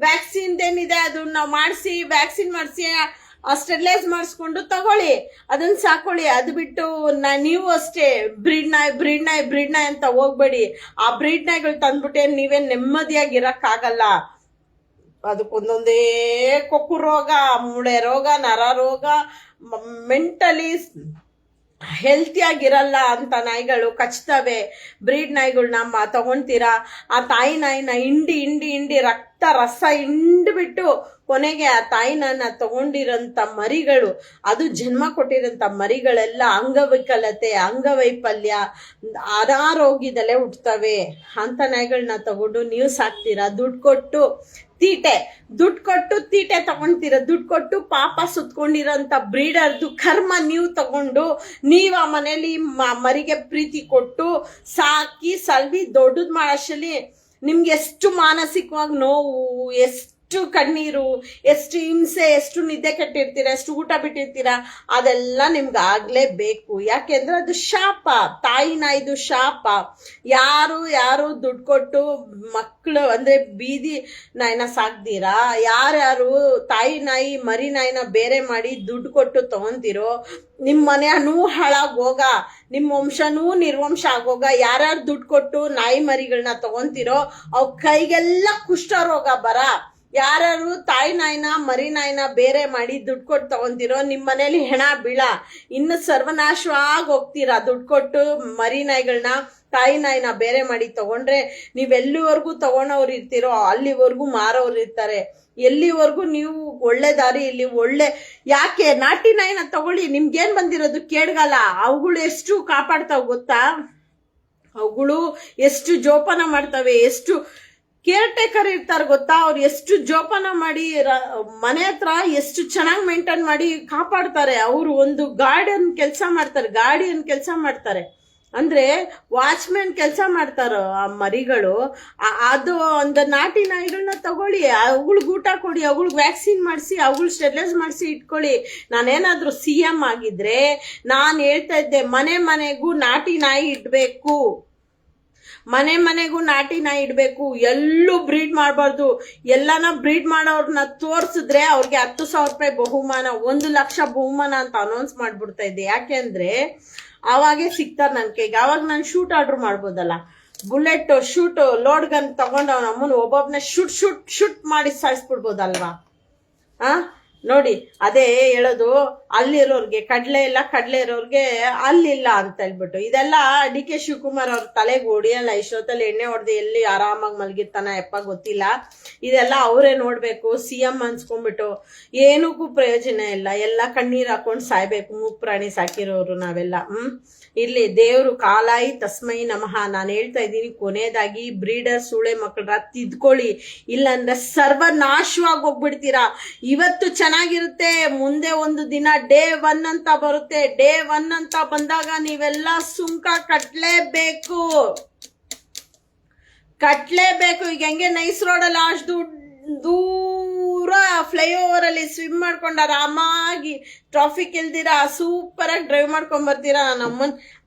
ವ್ಯಾಕ್ಸಿನ್ ಏನಿದೆ ಅದನ್ನ ಮಾಡಿಸಿ, ವ್ಯಾಕ್ಸಿನ್ ಮಾಡಿಸಿ, ಸ್ಟೆರಿಲೈಸ್ ಮಾಡಿಸ್ಕೊಂಡು ತಗೊಳ್ಳಿ, ಅದನ್ನ ಸಾಕೊಳ್ಳಿ. ಅದು ಬಿಟ್ಟು ನೀವು ಅಷ್ಟೇ ಬ್ರೀಡ್ ನಾಯಿ ಅಂತ ಹೋಗ್ಬೇಡಿ. ಆ ಬ್ರೀಡ್ ನಾಯಿಗಳು ತಂದ್ಬಿಟ್ಟೆ ನೀವೇನ್ ನೆಮ್ಮದಿಯಾಗಿ ಇರಕ್ಕಾಗಲ್ಲ. ಅದಕ್ಕೊಂದೊಂದೇ ಕೊಕ್ಕು ರೋಗ, ಮೂಳೆ ರೋಗ, ನರ ರೋಗ, ಮೆಂಟಲಿ ಹೆಲ್ತಿಯಾಗಿರಲ್ಲ ಅಂತ ನಾಯಿಗಳು ಕಚ್ತವೆ. ಬ್ರೀಡ್ ನಾಯಿಗಳನ್ನ ತಗೊಂತೀರಾ, ಆ ತಾಯಿ ನಾಯಿನ ಹಿಂಡಿ ರಸ ಹಿಂಡ್ಬಿಟ್ಟು ಕೊನೆಗೆ ಆ ತಾಯಿನ ತಗೊಂಡಿರಂತ ಮರಿಗಳು, ಅದು ಜನ್ಮ ಕೊಟ್ಟಿರಂತ ಮರಿಗಳೆಲ್ಲ ಅಂಗವಿಕಲತೆ, ಅಂಗವೈಫಲ್ಯ, ಅನಾರೋಗ್ಯದಲ್ಲೇ ಹುಟ್ಟುತ್ತವೆ. ಅಂತ ನಾಯಿಗಳನ್ನ ತಗೊಂಡು ನೀವು ಸಾಕ್ತೀರಾ. ದುಡ್ಡು ಕೊಟ್ಟು ತೀಟೆ ತಗೊಂತೀರ. ದುಡ್ಡು ಕೊಟ್ಟು ಪಾಪ ಸುತ್ಕೊಂಡಿರೋಂಥ ಬ್ರೀಡರ್ದು ಕರ್ಮ ನೀವು ತಗೊಂಡು, ನೀವು ಆ ಮನೇಲಿ ಮರಿಗೆ ಪ್ರೀತಿ ಕೊಟ್ಟು ಸಾಕಿ ಸಲ್ವಿ ದೊಡ್ಡದ್ ಮಾಡೋಷ್ಟರಲ್ಲಿ ನಿಮ್ಗೆ ಎಷ್ಟು ಮಾನಸಿಕವಾಗಿ ನೋವು, ಎಷ್ಟು ಕಣ್ಣೀರು, ಎಷ್ಟು ಹಿಂಸೆ, ಎಷ್ಟು ನಿದ್ದೆ ಕೆಟ್ಟಿರ್ತೀರ, ಎಷ್ಟು ಊಟ ಬಿಟ್ಟಿರ್ತೀರ, ಅದೆಲ್ಲ ನಿಮ್ಗೆ ಆಗ್ಲೇಬೇಕು. ಯಾಕೆಂದ್ರೆ ಅದು ಶಾಪ, ತಾಯಿ ನಾಯಿದು ಶಾಪ. ಯಾರು ದುಡ್ಡು ಕೊಟ್ಟು ಮಕ್ಕಳು ಅಂದ್ರೆ ಬೀದಿ ನಾಯಿನ ಸಾಕ್ತೀರಾ? ಯಾರ್ಯಾರು ತಾಯಿ ನಾಯಿ ಮರಿ ನಾಯಿನ ಬೇರೆ ಮಾಡಿ ದುಡ್ಡು ಕೊಟ್ಟು ತಗೊಂತೀರೋ, ನಿಮ್ ಮನೆನೂ ಹಾಳಾಗೋಗ, ನಿಮ್ ವಂಶನೂ ನಿರ್ವಂಶ ಆಗೋಗ. ಯಾರ್ಯಾರು ದುಡ್ಡು ಕೊಟ್ಟು ನಾಯಿ ಮರಿಗಳನ್ನ ತಗೊಂತೀರೋ ಅವ್ ಕೈಗೆಲ್ಲ ಕುಷ್ಠರೋಗ ಬರ. ಯಾರು ತಾಯಿ ನಾಯಿನ ಮರಿ ನಾಯಿನ ಬೇರೆ ಮಾಡಿ ದುಡ್ಡು ಕೊಟ್ಟು ತಗೊಂತೀರೋ ನಿಮ್ ಮನೇಲಿ ಹೆಣ ಬೀಳ. ಇನ್ನು ಸರ್ವನಾಶವಾಗಿ ಹೋಗ್ತೀರಾ. ದುಡ್ಡು ಕೊಟ್ಟು ಮರಿ ನಾಯಿಗಳನ್ನ ತಾಯಿ ನಾಯಿನ ಬೇರೆ ಮಾಡಿ ತಗೊಂಡ್ರೆ ನೀವೆಲ್ಲಿವರೆಗೂ ತಗೊಂಡವ್ರು ಇರ್ತೀರೋ ಅಲ್ಲಿವರೆಗೂ ಮಾರೋರು ಇರ್ತಾರೆ. ಎಲ್ಲಿವರೆಗೂ ನೀವು ಒಳ್ಳೆ ದಾರಿ ಇಲ್ಲಿ ಯಾಕೆ ನಾಟಿ ನಾಯಿನ ತಗೊಳ್ಳಿ, ನಿಮ್ಗೇನ್ ಬಂದಿರೋದು ಕೇಡ್ಗಲ್ಲ. ಅವುಗಳು ಎಷ್ಟು ಕಾಪಾಡ್ತಾವ್ ಗೊತ್ತಾ? ಅವುಗಳು ಎಷ್ಟು ಜೋಪಾನ ಮಾಡ್ತವೆ, ಎಷ್ಟು ಕೇರ್ ಟೇಕರ್ ಇರ್ತಾರೆ ಗೊತ್ತಾ? ಅವ್ರು ಎಷ್ಟು ಜೋಪಾನ ಮಾಡಿ ಮನೆ ಹತ್ರ ಎಷ್ಟು ಚೆನ್ನಾಗಿ ಮೇಂಟೈನ್ ಮಾಡಿ ಕಾಪಾಡ್ತಾರೆ. ಅವರು ಒಂದು ಗಾರ್ಡಿಯನ್ ಕೆಲಸ ಮಾಡ್ತಾರೆ. ಅಂದ್ರೆ ವಾಚ್ಮ್ಯಾನ್ ಕೆಲಸ ಮಾಡ್ತಾರ ಆ ಮರಿಗಳು. ಅದು ಒಂದು ನಾಟಿ ನಾಯಿಗಳನ್ನ ತಗೊಳ್ಳಿ, ಅವುಗಳಿಗೆ ಊಟ ಕೊಡಿ, ಅವುಗಳಿಗೆ ವ್ಯಾಕ್ಸಿನ್ ಮಾಡಿಸಿ, ಅವುಗಳು ಸ್ಟೆರಿಲೈಸ್ ಮಾಡಿಸಿ ಇಟ್ಕೊಳ್ಳಿ. ನಾನೇನಾದ್ರೂ CM ಆಗಿದ್ರೆ ನಾನು ಹೇಳ್ತಾ ಇದ್ದೆ, ಮನೆಗೂ ನಾಟಿ ನಾಯಿ ಇಡ್ಬೇಕು. ಮನೆಗೂ ನಾಟಿ ನಾಯಿ ಇಡ್ಬೇಕು. ಎಲ್ಲೂ ಬ್ರೀಡ್ ಮಾಡಬಾರ್ದು. ಎಲ್ಲಾನ ಬ್ರೀಡ್ ಮಾಡೋರ್ನ ತೋರ್ಸಿದ್ರೆ ಅವ್ರಿಗೆ 10,000 ರೂಪಾಯಿ ಬಹುಮಾನ, 1 ಲಕ್ಷ ಬಹುಮಾನ ಅಂತ ಅನೌನ್ಸ್ ಮಾಡ್ಬಿಡ್ತಾ ಇದ್ದೆ. ಯಾಕೆಂದ್ರೆ ಆವಾಗೇ ಸಿಗ್ತಾರೆ ನನ್ನ ಕೈಗೆ. ಆವಾಗ ನಾನು ಶೂಟ್ ಆರ್ಡರ್ ಮಾಡ್ಬೋದಲ್ಲ. ಬುಲೆಟ್ ಶೂಟ್ ಲೋಡ್ ಗನ್ ತಗೊಂಡು ಅವನ ಅಮ್ಮನ ಒಬ್ಬೊಬ್ಬನ ಶೂಟ್ ಮಾಡಿ ಸಾಯಿಸ್ಬಿಡ್ಬೋದಲ್ವಾ? ನೋಡಿ, ಅದೇ ಹೇಳೋದು, ಅಲ್ಲಿರೋರ್ಗೆ ಕಡ್ಲೆ ಇಲ್ಲ, ಕಡ್ಲೆ ಇರೋರ್ಗೆ ಅಲ್ಲಿಲ್ಲ ಅಂತ ಹೇಳ್ಬಿಟ್ಟು. ಇದೆಲ್ಲ ಡಿ ಕೆ ಶಿವಕುಮಾರ್ ಅವ್ರ ತಲೆಗೆ ಹೊಡಿಯಲ್ಲ. ಇಷ್ಟೊತ್ತಲ್ಲಿ ಎಣ್ಣೆ ಹೊಡೆದು ಎಲ್ಲಿ ಆರಾಮಾಗಿ ಮಲಗಿರ್ತಾನ ಯಪ್ಪ ಗೊತ್ತಿಲ್ಲ. ಇದೆಲ್ಲ ಅವರೇ ನೋಡ್ಬೇಕು. CM ಅನ್ಸ್ಕೊಂಡ್ಬಿಟ್ಟು ಏನಕ್ಕೂ ಪ್ರಯೋಜನ ಇಲ್ಲ. ಎಲ್ಲ ಕಣ್ಣೀರ್ ಹಾಕೊಂಡು ಸಾಯ್ಬೇಕು. ಮೂಕ್ ಪ್ರಾಣಿ ಸಾಕಿರೋರು ನಾವೆಲ್ಲ. ಇರ್ಲಿ, ದೇವ್ರು ಕಾಲಾಯಿ ತಸ್ಮೈ ನಮಃ. ನಾನು ಹೇಳ್ತಾ ಇದ್ದೀನಿ, ಕೊನೆಯದಾಗಿ ಬ್ರೀಡರ್ ಸೂಳೆ ಮಕ್ಕಳ ತಿದ್ಕೊಳ್ಳಿ, ಇಲ್ಲಾಂದ್ರೆ ಸರ್ವನಾಶವಾಗಿ ಹೋಗ್ಬಿಡ್ತೀರಾ. ಇವತ್ತು ಚೆನ್ನಾಗಿರುತ್ತೆ, ಮುಂದೆ ಒಂದು ದಿನ ಡೇ 1 ಅಂತ ಬರುತ್ತೆ. ಡೇ 1 ಅಂತ ಬಂದಾಗ ನೀವೆಲ್ಲ ಸುಂಕ ಕಟ್ಲೇಬೇಕು. ಈಗ ಹೆಂಗೆ ನೈಸ್ ರೋಡಲ್ಲಿ ಅಷ್ಟು ದೂರ ಫ್ಲೈಓವರ್ ಅಲ್ಲಿ ಸ್ವಿಮ್ ಮಾಡ್ಕೊಂಡ ಆರಾಮಾಗಿ ಟ್ರಾಫಿಕ್ ಇಲ್ದಿರಾ ಸೂಪರ್ ಆಗಿ ಡ್ರೈವ್ ಮಾಡ್ಕೊಂಡ್ ಬರ್ತೀರಾ. ನಮ್ಮನ್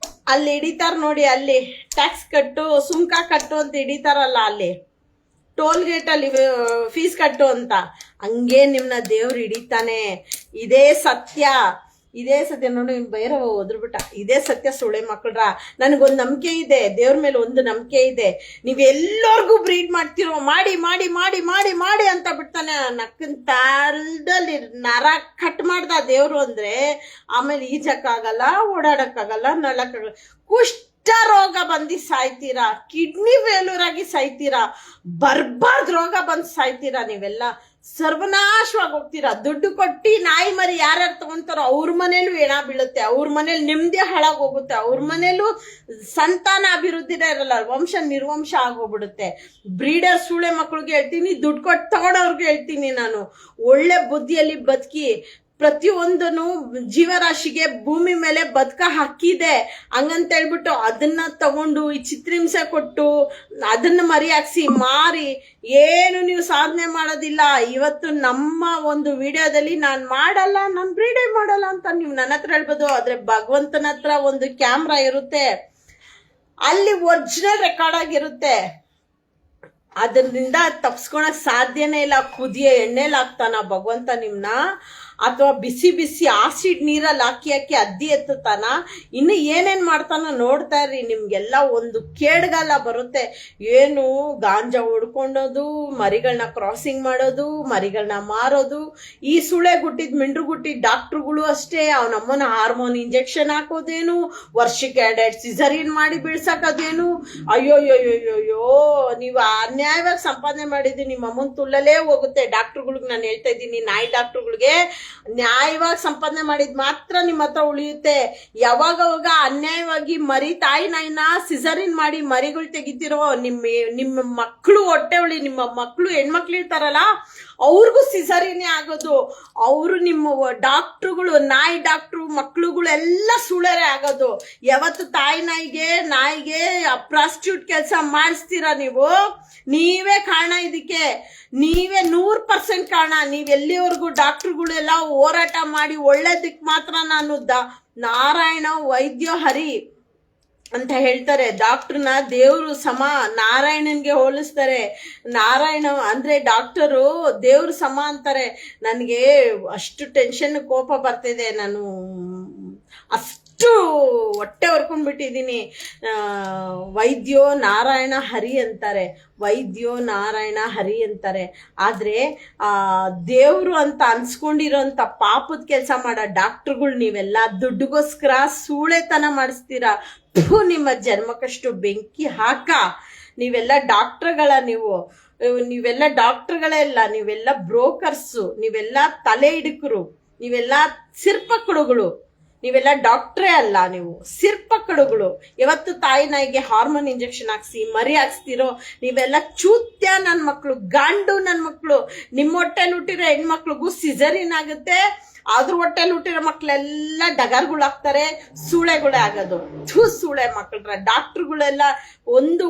ಅಲ್ಲಿ ಹಿಡಿತಾರ ನೋಡಿ, ಅಲ್ಲಿ ಟ್ಯಾಕ್ಸ್ ಕಟ್ಟು, ಸುಂಕ ಕಟ್ಟು ಅಂತ ಹಿಡಿತಾರಲ್ಲ, ಅಲ್ಲಿ ಟೋಲ್ ಗೇಟ್ ಅಲ್ಲಿ ಫೀಸ್ ಕಟ್ಟು ಅಂತ. ಹಂಗೆ ನಿಮ್ನ ದೇವ್ರು ಹಿಡಿತಾನೆ. ಇದೇ ಸತ್ಯ ನೋಡಿ. ಭೈರವ ಓದ್ಬಿಟ್ಟ. ಇದೇ ಸತ್ಯ ಸುಳೆ ಮಕ್ಕಳ್ರ. ನನಗೊಂದು ನಂಬಿಕೆ ಇದೆ, ದೇವ್ರ ಮೇಲೆ ಒಂದು ನಂಬಿಕೆ ಇದೆ. ನೀವೆಲ್ಲರಿಗೂ ಬ್ರೀಡ್ ಮಾಡ್ತಿರೋ, ಮಾಡಿ ಮಾಡಿ ಮಾಡಿ ಮಾಡಿ ಮಾಡಿ ಅಂತ ಬಿಡ್ತಾನೆ. ನಕ್ಕನ್ ತಾಳದಲ್ಲಿ ನರ ಕಟ್ ಮಾಡ್ದ ದೇವ್ರು ಅಂದ್ರೆ ಆಮೇಲೆ ಈಜಕ್ಕಾಗಲ್ಲ, ಓಡಾಡಕ್ಕಾಗಲ್ಲ, ನಳಕ್ಕಾಗಲ್ಲ. ರೋಗ ಬಂದು ಸಾಯ್ತೀರಾ, ಕಿಡ್ನಿ ಫೇಲ್ಯೂರ್ ಆಗಿ ಸಾಯ್ತೀರಾ, ಬರ್ಬಾರ್ದು ರೋಗ ಬಂದು ಸಾಯ್ತೀರಾ. ನೀವೆಲ್ಲ ಸರ್ವನಾಶವಾಗಿ ಹೋಗ್ತೀರಾ. ದುಡ್ಡು ಕೊಟ್ಟು ನಾಯಿ ಮರಿ ಯಾರ್ಯಾರು ತಗೊಂತಾರೋ ಅವ್ರ ಮನೇಲೂ ಹೆಣ ಬೀಳುತ್ತೆ, ಅವ್ರ ಮನೇಲಿ ನೆಮ್ಮದಿ ಹಾಳಾಗಿ ಹೋಗುತ್ತೆ, ಅವ್ರ ಮನೇಲೂ ಸಂತಾನ ಅಭಿವೃದ್ಧಿನೇ ಇರಲ್ಲ, ವಂಶ ನಿರ್ವಂಶ ಆಗೋಗ್ಬಿಡುತ್ತೆ. ಬ್ರೀಡರ್ ಸೂಳೆ ಮಕ್ಳಿಗೆ ಹೇಳ್ತೀನಿ, ದುಡ್ಡು ಕೊಟ್ಟು ತಗೊಂಡವ್ರಿಗೆ ಹೇಳ್ತೀನಿ ನಾನು, ಒಳ್ಳೆ ಬುದ್ಧಿಯಲ್ಲಿ ಬದುಕಿ. ಪ್ರತಿಯೊಂದನು ಜೀವರಾಶಿಗೆ ಭೂಮಿ ಮೇಲೆ ಬದುಕ ಹಾಕಿದೆ. ಹಂಗಂತ ಹೇಳ್ಬಿಟ್ಟು ಅದನ್ನ ತಗೊಂಡು ಈ ಚಿತ್ರಹಿಂಸೆ ಕೊಟ್ಟು ಅದನ್ನ ಮರಿ ಹಾಕ್ಸಿ ಮಾರಿ ಏನು ನೀವು ಸಾಧನೆ ಮಾಡೋದಿಲ್ಲ. ಇವತ್ತು ನಮ್ಮ ಒಂದು ವಿಡಿಯೋದಲ್ಲಿ ನಾನು ಮಾಡಲ್ಲ, ನಾನು ಬ್ರೀಡೇ ಮಾಡಲ್ಲ ಅಂತ ನೀವು ನನ್ನ ಹತ್ರ ಹೇಳ್ಬೋದು. ಆದ್ರೆ ಭಗವಂತನ ಹತ್ರ ಒಂದು ಕ್ಯಾಮ್ರಾ ಇರುತ್ತೆ, ಅಲ್ಲಿ ಒರಿಜಿನಲ್ ರೆಕಾರ್ಡ್ ಆಗಿರುತ್ತೆ. ಅದರಿಂದ ತಪ್ಸ್ಕೊಳಕ್ ಸಾಧ್ಯನೇ ಇಲ್ಲ. ಕುದಿಯ ಎಣ್ಣೆಲಿ ಹಾಕ್ತಾನ ಭಗವಂತ ನಿಮ್ನ, ಅಥವಾ ಬಿಸಿ ಬಿಸಿ ಆಸಿಡ್ ನೀರಲ್ಲಿ ಹಾಕಿ ಹಾಕಿ ಅದ್ದಿ ಎತ್ತುತ್ತಾನ. ಇನ್ನು ಏನೇನ್ ಮಾಡ್ತಾನ ನೋಡ್ತಾ ಇರ್ರಿ. ನಿಮ್ಗೆಲ್ಲ ಒಂದು ಕೇಡ್ಗಾಲ ಬರುತ್ತೆ. ಏನು ಗಾಂಜಾ ಹೊಡ್ಕೊಂಡೋದು, ಮರಿಗಳನ್ನ ಕ್ರಾಸಿಂಗ್ ಮಾಡೋದು, ಮರಿಗಳನ್ನ ಮಾರೋದು. ಈ ಸುಳೆ ಗುಟ್ಟಿದ್ ಮಿಂಡ್ರು ಗುಟ್ಟಿದ್ ಡಾಕ್ಟ್ರುಗಳು ಅಷ್ಟೇ. ಅವನಮ್ಮನ ಹಾರ್ಮೋನ್ ಇಂಜೆಕ್ಷನ್ ಹಾಕೋದೇನು, ವರ್ಷಕ್ಕೆ 2 ಸಿಸರಿನ್ ಮಾಡಿ ಬೀಳ್ಸಕೋದೇನು. ಅಯ್ಯೋಯ್ಯೋಯ್ಯೋಯ್ಯೋ, ನೀವು ಅನ್ಯಾಯವಾಗಿ ಸಂಪಾದನೆ ಮಾಡಿದ್ದು ನಿಮ್ಮ ಅಮ್ಮನ ತುಳ್ಳಲೇ ಹೋಗುತ್ತೆ. ಡಾಕ್ಟ್ರುಗಳಿಗೆ ನಾನು ಹೇಳ್ತಾ ಇದ್ದೀನಿ, ನಾಯಿ ಡಾಕ್ಟ್ರುಗಳಿಗೆ ನ್ಯಾಯವಾಗಿ ಸಂಪಾದನೆ ಮಾಡಿದ್ ಮಾತ್ರ ನಿಮ್ಮ ಹತ್ರ ಉಳಿಯುತ್ತೆ. ಯಾವಾಗ ಅನ್ಯಾಯವಾಗಿ ಮರಿ ತಾಯಿ ನಾಯಿನ ಸಿಸರಿನ್ ಮಾಡಿ ಮರಿಗಳು ತೆಗಿತಿರೋ ನಿಮ್ಮ ಮಕ್ಕಳು ಹೊಟ್ಟೆ ಉಳಿ, ನಿಮ್ಮ ಮಕ್ಕಳು ಹೆಣ್ಮಕ್ಳು ಇರ್ತಾರಲ್ಲ ಅವ್ರಿಗೂ ಸಿಸರಿನೇ ಆಗೋದು. ಅವರು ನಿಮ್ಮ ಡಾಕ್ಟ್ರುಗಳು, ನಾಯಿ ಡಾಕ್ಟ್ರು ಮಕ್ಳುಗಳು ಎಲ್ಲ ಸುಳರೆ ಆಗೋದು. ಯಾವತ್ತು ತಾಯಿ ನಾಯಿಗೆ ಪ್ರಾಸ್ಟಿಟ್ಯೂಟ್ ಕೆಲಸ ಮಾಡಿಸ್ತೀರಾ ನೀವು, ನೀವೇ ಕಾರಣ. ಇದಕ್ಕೆ ನೀವೇ 100% ಕಾರಣ. ನೀವ್ ಎಲ್ಲಿವರೆಗೂ ಡಾಕ್ಟ್ರುಗಳೆಲ್ಲ ಹೋರಾಟ ಮಾಡಿ ಒಳ್ಳೇದಕ್ಕೆ ಮಾತ್ರ ನಾನು ನಾರಾಯಣ ವೈದ್ಯ ಹರಿ ಅಂತ ಹೇಳ್ತಾರೆ. ಡಾಕ್ಟರ್ನ ದೇವ್ರು ಸಮ ನಾರಾಯಣನ್ಗೆ ಹೋಲಿಸ್ತಾರೆ. ನಾರಾಯಣ ಅಂದ್ರೆ ಡಾಕ್ಟರು ದೇವ್ರು ಸಮ ಅಂತಾರೆ. ನನಗೆ ಅಷ್ಟು ಟೆನ್ಷನ್ ಕೋಪ ಬರ್ತಿದೆ. ನಾನು ಅಷ್ಟು ಹೊಟ್ಟೆ ಹೊರ್ಕೊಂಡ್ಬಿಟ್ಟಿದ್ದೀನಿ. ವೈದ್ಯೋ ನಾರಾಯಣ ಹರಿ ಅಂತಾರೆ, ವೈದ್ಯೋ ನಾರಾಯಣ ಹರಿ ಅಂತಾರೆ. ಆದ್ರೆ ದೇವ್ರು ಅಂತ ಅನ್ಸ್ಕೊಂಡಿರೋಂಥ ಪಾಪದ ಕೆಲಸ ಮಾಡೋ ಡಾಕ್ಟ್ರುಗಳು ನೀವೆಲ್ಲ ದುಡ್ಡುಗೋಸ್ಕರ ಸೂಳೆತನ ಮಾಡಿಸ್ತೀರಾ. ನಿಮ್ಮ ಜನ್ಮಕ್ಕಷ್ಟು ಬೆಂಕಿ ಹಾಕ. ನೀವೆಲ್ಲ ಡಾಕ್ಟರ್ಗಳ, ನೀವೆಲ್ಲ ಡಾಕ್ಟರ್ಗಳೇ ಇಲ್ಲ, ನೀವೆಲ್ಲ ಬ್ರೋಕರ್ಸು, ನೀವೆಲ್ಲ ತಲೆ ಹಿಡುಕರು, ನೀವೆಲ್ಲ ಸಿರ್ಪಕ್ಕಳುಗಳು, ನೀವೆಲ್ಲ ಡಾಕ್ಟ್ರೇ ಅಲ್ಲ, ನೀವು ಸಿರ್ಪಕ್ಕಳುಗಳು. ಯಾವತ್ತು ತಾಯಿ ನಾಯಿಗೆ ಹಾರ್ಮೋನ್ ಇಂಜೆಕ್ಷನ್ ಹಾಕ್ಸಿ ಮರಿ ಹಾಕ್ಸ್ತಿರೋ ನೀವೆಲ್ಲ ಚೂತ್ಯ ನನ್ನ ಮಕ್ಕಳು, ಗಾಂಡು ನನ್ನ ಮಕ್ಕಳು. ನಿಮ್ಮ ಹೊಟ್ಟೆಲಿ ಹುಟ್ಟಿರೋ ಹೆಣ್ಮಕ್ಳಿಗೂ ಸಿಸರಿನ್ ಆಗುತ್ತೆ, ಅದ್ರ ಹೊಟ್ಟೆಲಿ ಹುಟ್ಟಿರೋ ಮಕ್ಳೆಲ್ಲ ಡಗರ್ಗಳಾಗ್ತಾರೆ, ಸೂಳೆಗಳೇ ಆಗೋದು. ಸೂಳೆ ಮಕ್ಕಳ್ರ ಡಾಕ್ಟ್ರುಗಳೆಲ್ಲ ಒಂದು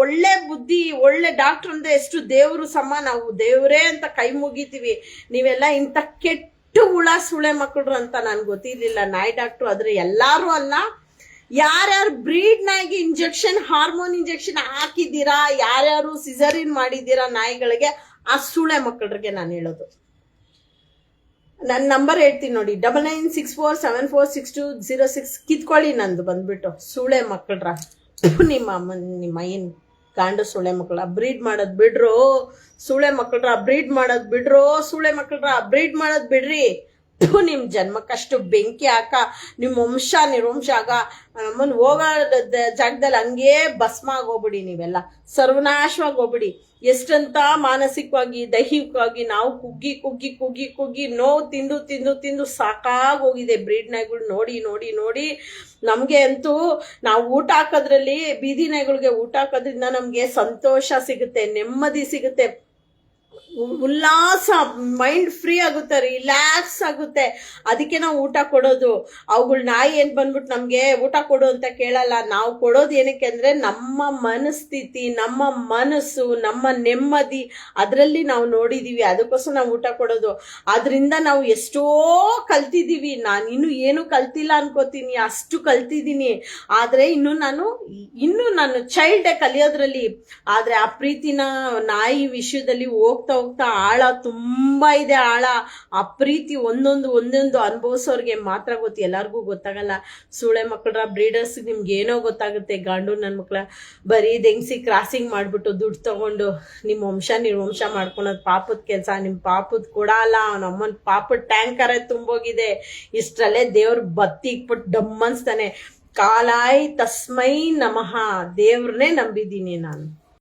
ಒಳ್ಳೆ ಬುದ್ಧಿ, ಒಳ್ಳೆ ಡಾಕ್ಟ್ರ್ ಅಂದ್ರೆ ಎಷ್ಟು ದೇವ್ರು ಸಮ. ನಾವು ದೇವ್ರೇ ಅಂತ ಕೈ ಮುಗಿತೀವಿ. ನೀವೆಲ್ಲ ಇಂಥ ಕೆಟ್ಟ ಹುಳ ಸುಳೆ ಮಕ್ಕಳು ಅಂತ ನನ್ಗೆ ಗೊತ್ತಿರ್ಲಿಲ್ಲ. ನಾಯಿ ಡಾಕ್ಟ್ರು ಆದ್ರೆ ಎಲ್ಲಾರು ಅಲ್ಲ. ಯಾರ್ಯಾರು ಬ್ರೀಡ್ ನಾಯಿಗೆ ಇಂಜೆಕ್ಷನ್, ಹಾರ್ಮೋನ್ ಇಂಜೆಕ್ಷನ್ ಹಾಕಿದ್ದೀರಾ, ಯಾರ್ಯಾರು ಸಿಸರಿನ್ ಮಾಡಿದ್ದೀರಾ ನಾಯಿಗಳಿಗೆ, ಆ ಸುಳೆ ಮಕ್ಕಳಿಗೆ ನಾನು ಹೇಳೋದು. ನನ್ನ ನಂಬರ್ ಹೇಳ್ತೀನಿ ನೋಡಿ, 9964746206. ಕಿತ್ಕೊಳ್ಳಿ ನಂದು ಬಂದ್ಬಿಟ್ಟು. ಸೂಳೆ ಮಕ್ಕಳ್ರ, ನಿಮ್ಮ ಏನ್ ಗಾಂಡು ಸೂಳೆ ಮಕ್ಕಳ ಬ್ರೀಡ್ ಮಾಡೋದ್ ಬಿಡ್ರು. ಸೂಳೆ ಮಕ್ಕಳ್ರ ಬ್ರೀಡ್ ಮಾಡೋದ್ ಬಿಡ್ರು. ಸೂಳೆ ಮಕ್ಕಳ್ರ ಬ್ರೀಡ್ ಮಾಡೋದ್ ಬಿಡ್ರಿ. ನಿಮ್ ಜನ್ಮಕ್ಕಷ್ಟು ಬೆಂಕಿ ಹಾಕ, ನಿಮ್ ವಂಶ ನಿರ್ವಂಶ ಆಗ ನಮ್ಮನ್ ಹೋಗೋ ಜಾಗದಲ್ಲಿ ಹಂಗೇ ಭಸ್ಮ ಆಗೋಗ್ಬಿಡಿ. ನೀವೆಲ್ಲ ಸರ್ವನಾಶವಾಗಿ ಹೋಗ್ಬಿಡಿ. ಎಷ್ಟಂತ ಮಾನಸಿಕವಾಗಿ ದೈಹಿಕವಾಗಿ ನಾವು ಕುಗ್ಗಿ ಕುಗ್ಗಿ ಕುಗ್ಗಿ ಕುಗ್ಗಿ ನೋವು ತಿಂದು ತಿಂದು ತಿಂದು ಸಾಕಾಗೋಗಿದೆ. ಬ್ರೀಡ್ ನಾಯಿಗಳು ನೋಡಿ ನೋಡಿ ನೋಡಿ ನಮಗೆ ಅಂತೂ ನಾವು ಊಟ ಹಾಕೋದ್ರಲ್ಲಿ, ಬೀದಿ ನಾಯಿಗಳಿಗೆ ಊಟ ಹಾಕೋದ್ರಿಂದ ನಮಗೆ ಸಂತೋಷ ಸಿಗುತ್ತೆ, ನೆಮ್ಮದಿ ಸಿಗುತ್ತೆ, ಉಲ್ಲಾಸ, ಮೈಂಡ್ ಫ್ರೀ ಆಗುತ್ತೆ, ರಿಲ್ಯಾಕ್ಸ್ ಆಗುತ್ತೆ. ಅದಕ್ಕೆ ನಾವು ಊಟ ಕೊಡೋದು. ಅವುಗಳು ನಾಯಿ ಏನ್ ಬಂದ್ಬಿಟ್ಟು ನಮ್ಗೆ ಊಟ ಕೊಡು ಅಂತ ಕೇಳಲ್ಲ. ನಾವು ಕೊಡೋದು ಏನಕ್ಕೆ ಅಂದ್ರೆ ನಮ್ಮ ಮನಸ್ಥಿತಿ, ನಮ್ಮ ಮನಸ್ಸು, ನಮ್ಮ ನೆಮ್ಮದಿ ಅದರಲ್ಲಿ ನಾವು ನೋಡಿದೀವಿ. ಅದಕ್ಕೋಸ್ಕರ ನಾವು ಊಟ ಕೊಡೋದು. ಆದ್ರಿಂದ ನಾವು ಎಷ್ಟೋ ಕಲ್ತಿದೀವಿ. ನಾನು ಇನ್ನು ಏನು ಕಲ್ತಿಲ್ಲ ಅನ್ಕೋತೀನಿ, ಅಷ್ಟು ಕಲ್ತಿದ್ದೀನಿ. ಆದ್ರೆ ಇನ್ನು ನಾನು ಚೈಲ್ಡ್ ಕಲಿಯೋದ್ರಲ್ಲಿ. ಆದ್ರೆ ಆ ಪ್ರೀತಿನ ನಾಯಿ ವಿಷಯದಲ್ಲಿ ಹೋಗ್ತಾ ಹೋಗ್ತಾ ಆಳ ತುಂಬಾ ಇದೆ. ಆಳ ಆ ಪ್ರೀತಿ ಒಂದೊಂದು ಅನುಭವಿಸೋರ್ಗೆ ಮಾತ್ರ ಗೊತ್ತು, ಎಲ್ಲಾರ್ಗೂ ಗೊತ್ತಾಗಲ್ಲ. ಸೂಳೆ ಮಕ್ಕಳ ಬ್ರೀಡರ್ಸ್ ನಿಮ್ಗೆ ಏನೋ ಗೊತ್ತಾಗುತ್ತೆ. ಗಾಂಡು ನನ್ನ ಮಕ್ಕಳ ಬರೀ ದೆಂಗ್ಸಿ ಕ್ರಾಸಿಂಗ್ ಮಾಡ್ಬಿಟ್ಟು ದುಡ್ಡು ತಗೊಂಡು ನಿಮ್ಮ ವಂಶ ನಿರ್ವಂಶ ಮಾಡ್ಕೊಳೋದು ಪಾಪದ ಕೆಲಸ. ನಿಮ್ ಪಾಪದ ಕೊಡಲ್ಲ, ನಮ್ಮನ್ ಪಾಪದ ಟ್ಯಾಂಕರೇ ತುಂಬೋಗಿದೆ. ಇಷ್ಟರಲ್ಲೇ ದೇವ್ರ ಬತ್ತಿ ಇಕ್ಬಿಟ್ಟು ಡಮ್ಮನ್ಸ್ತಾನೆ. ಕಾಲಾಯ್ ತಸ್ಮೈ ನಮಃ. ದೇವ್ರನ್ನೇ ನಂಬಿದ್ದೀನಿ ನಾನು.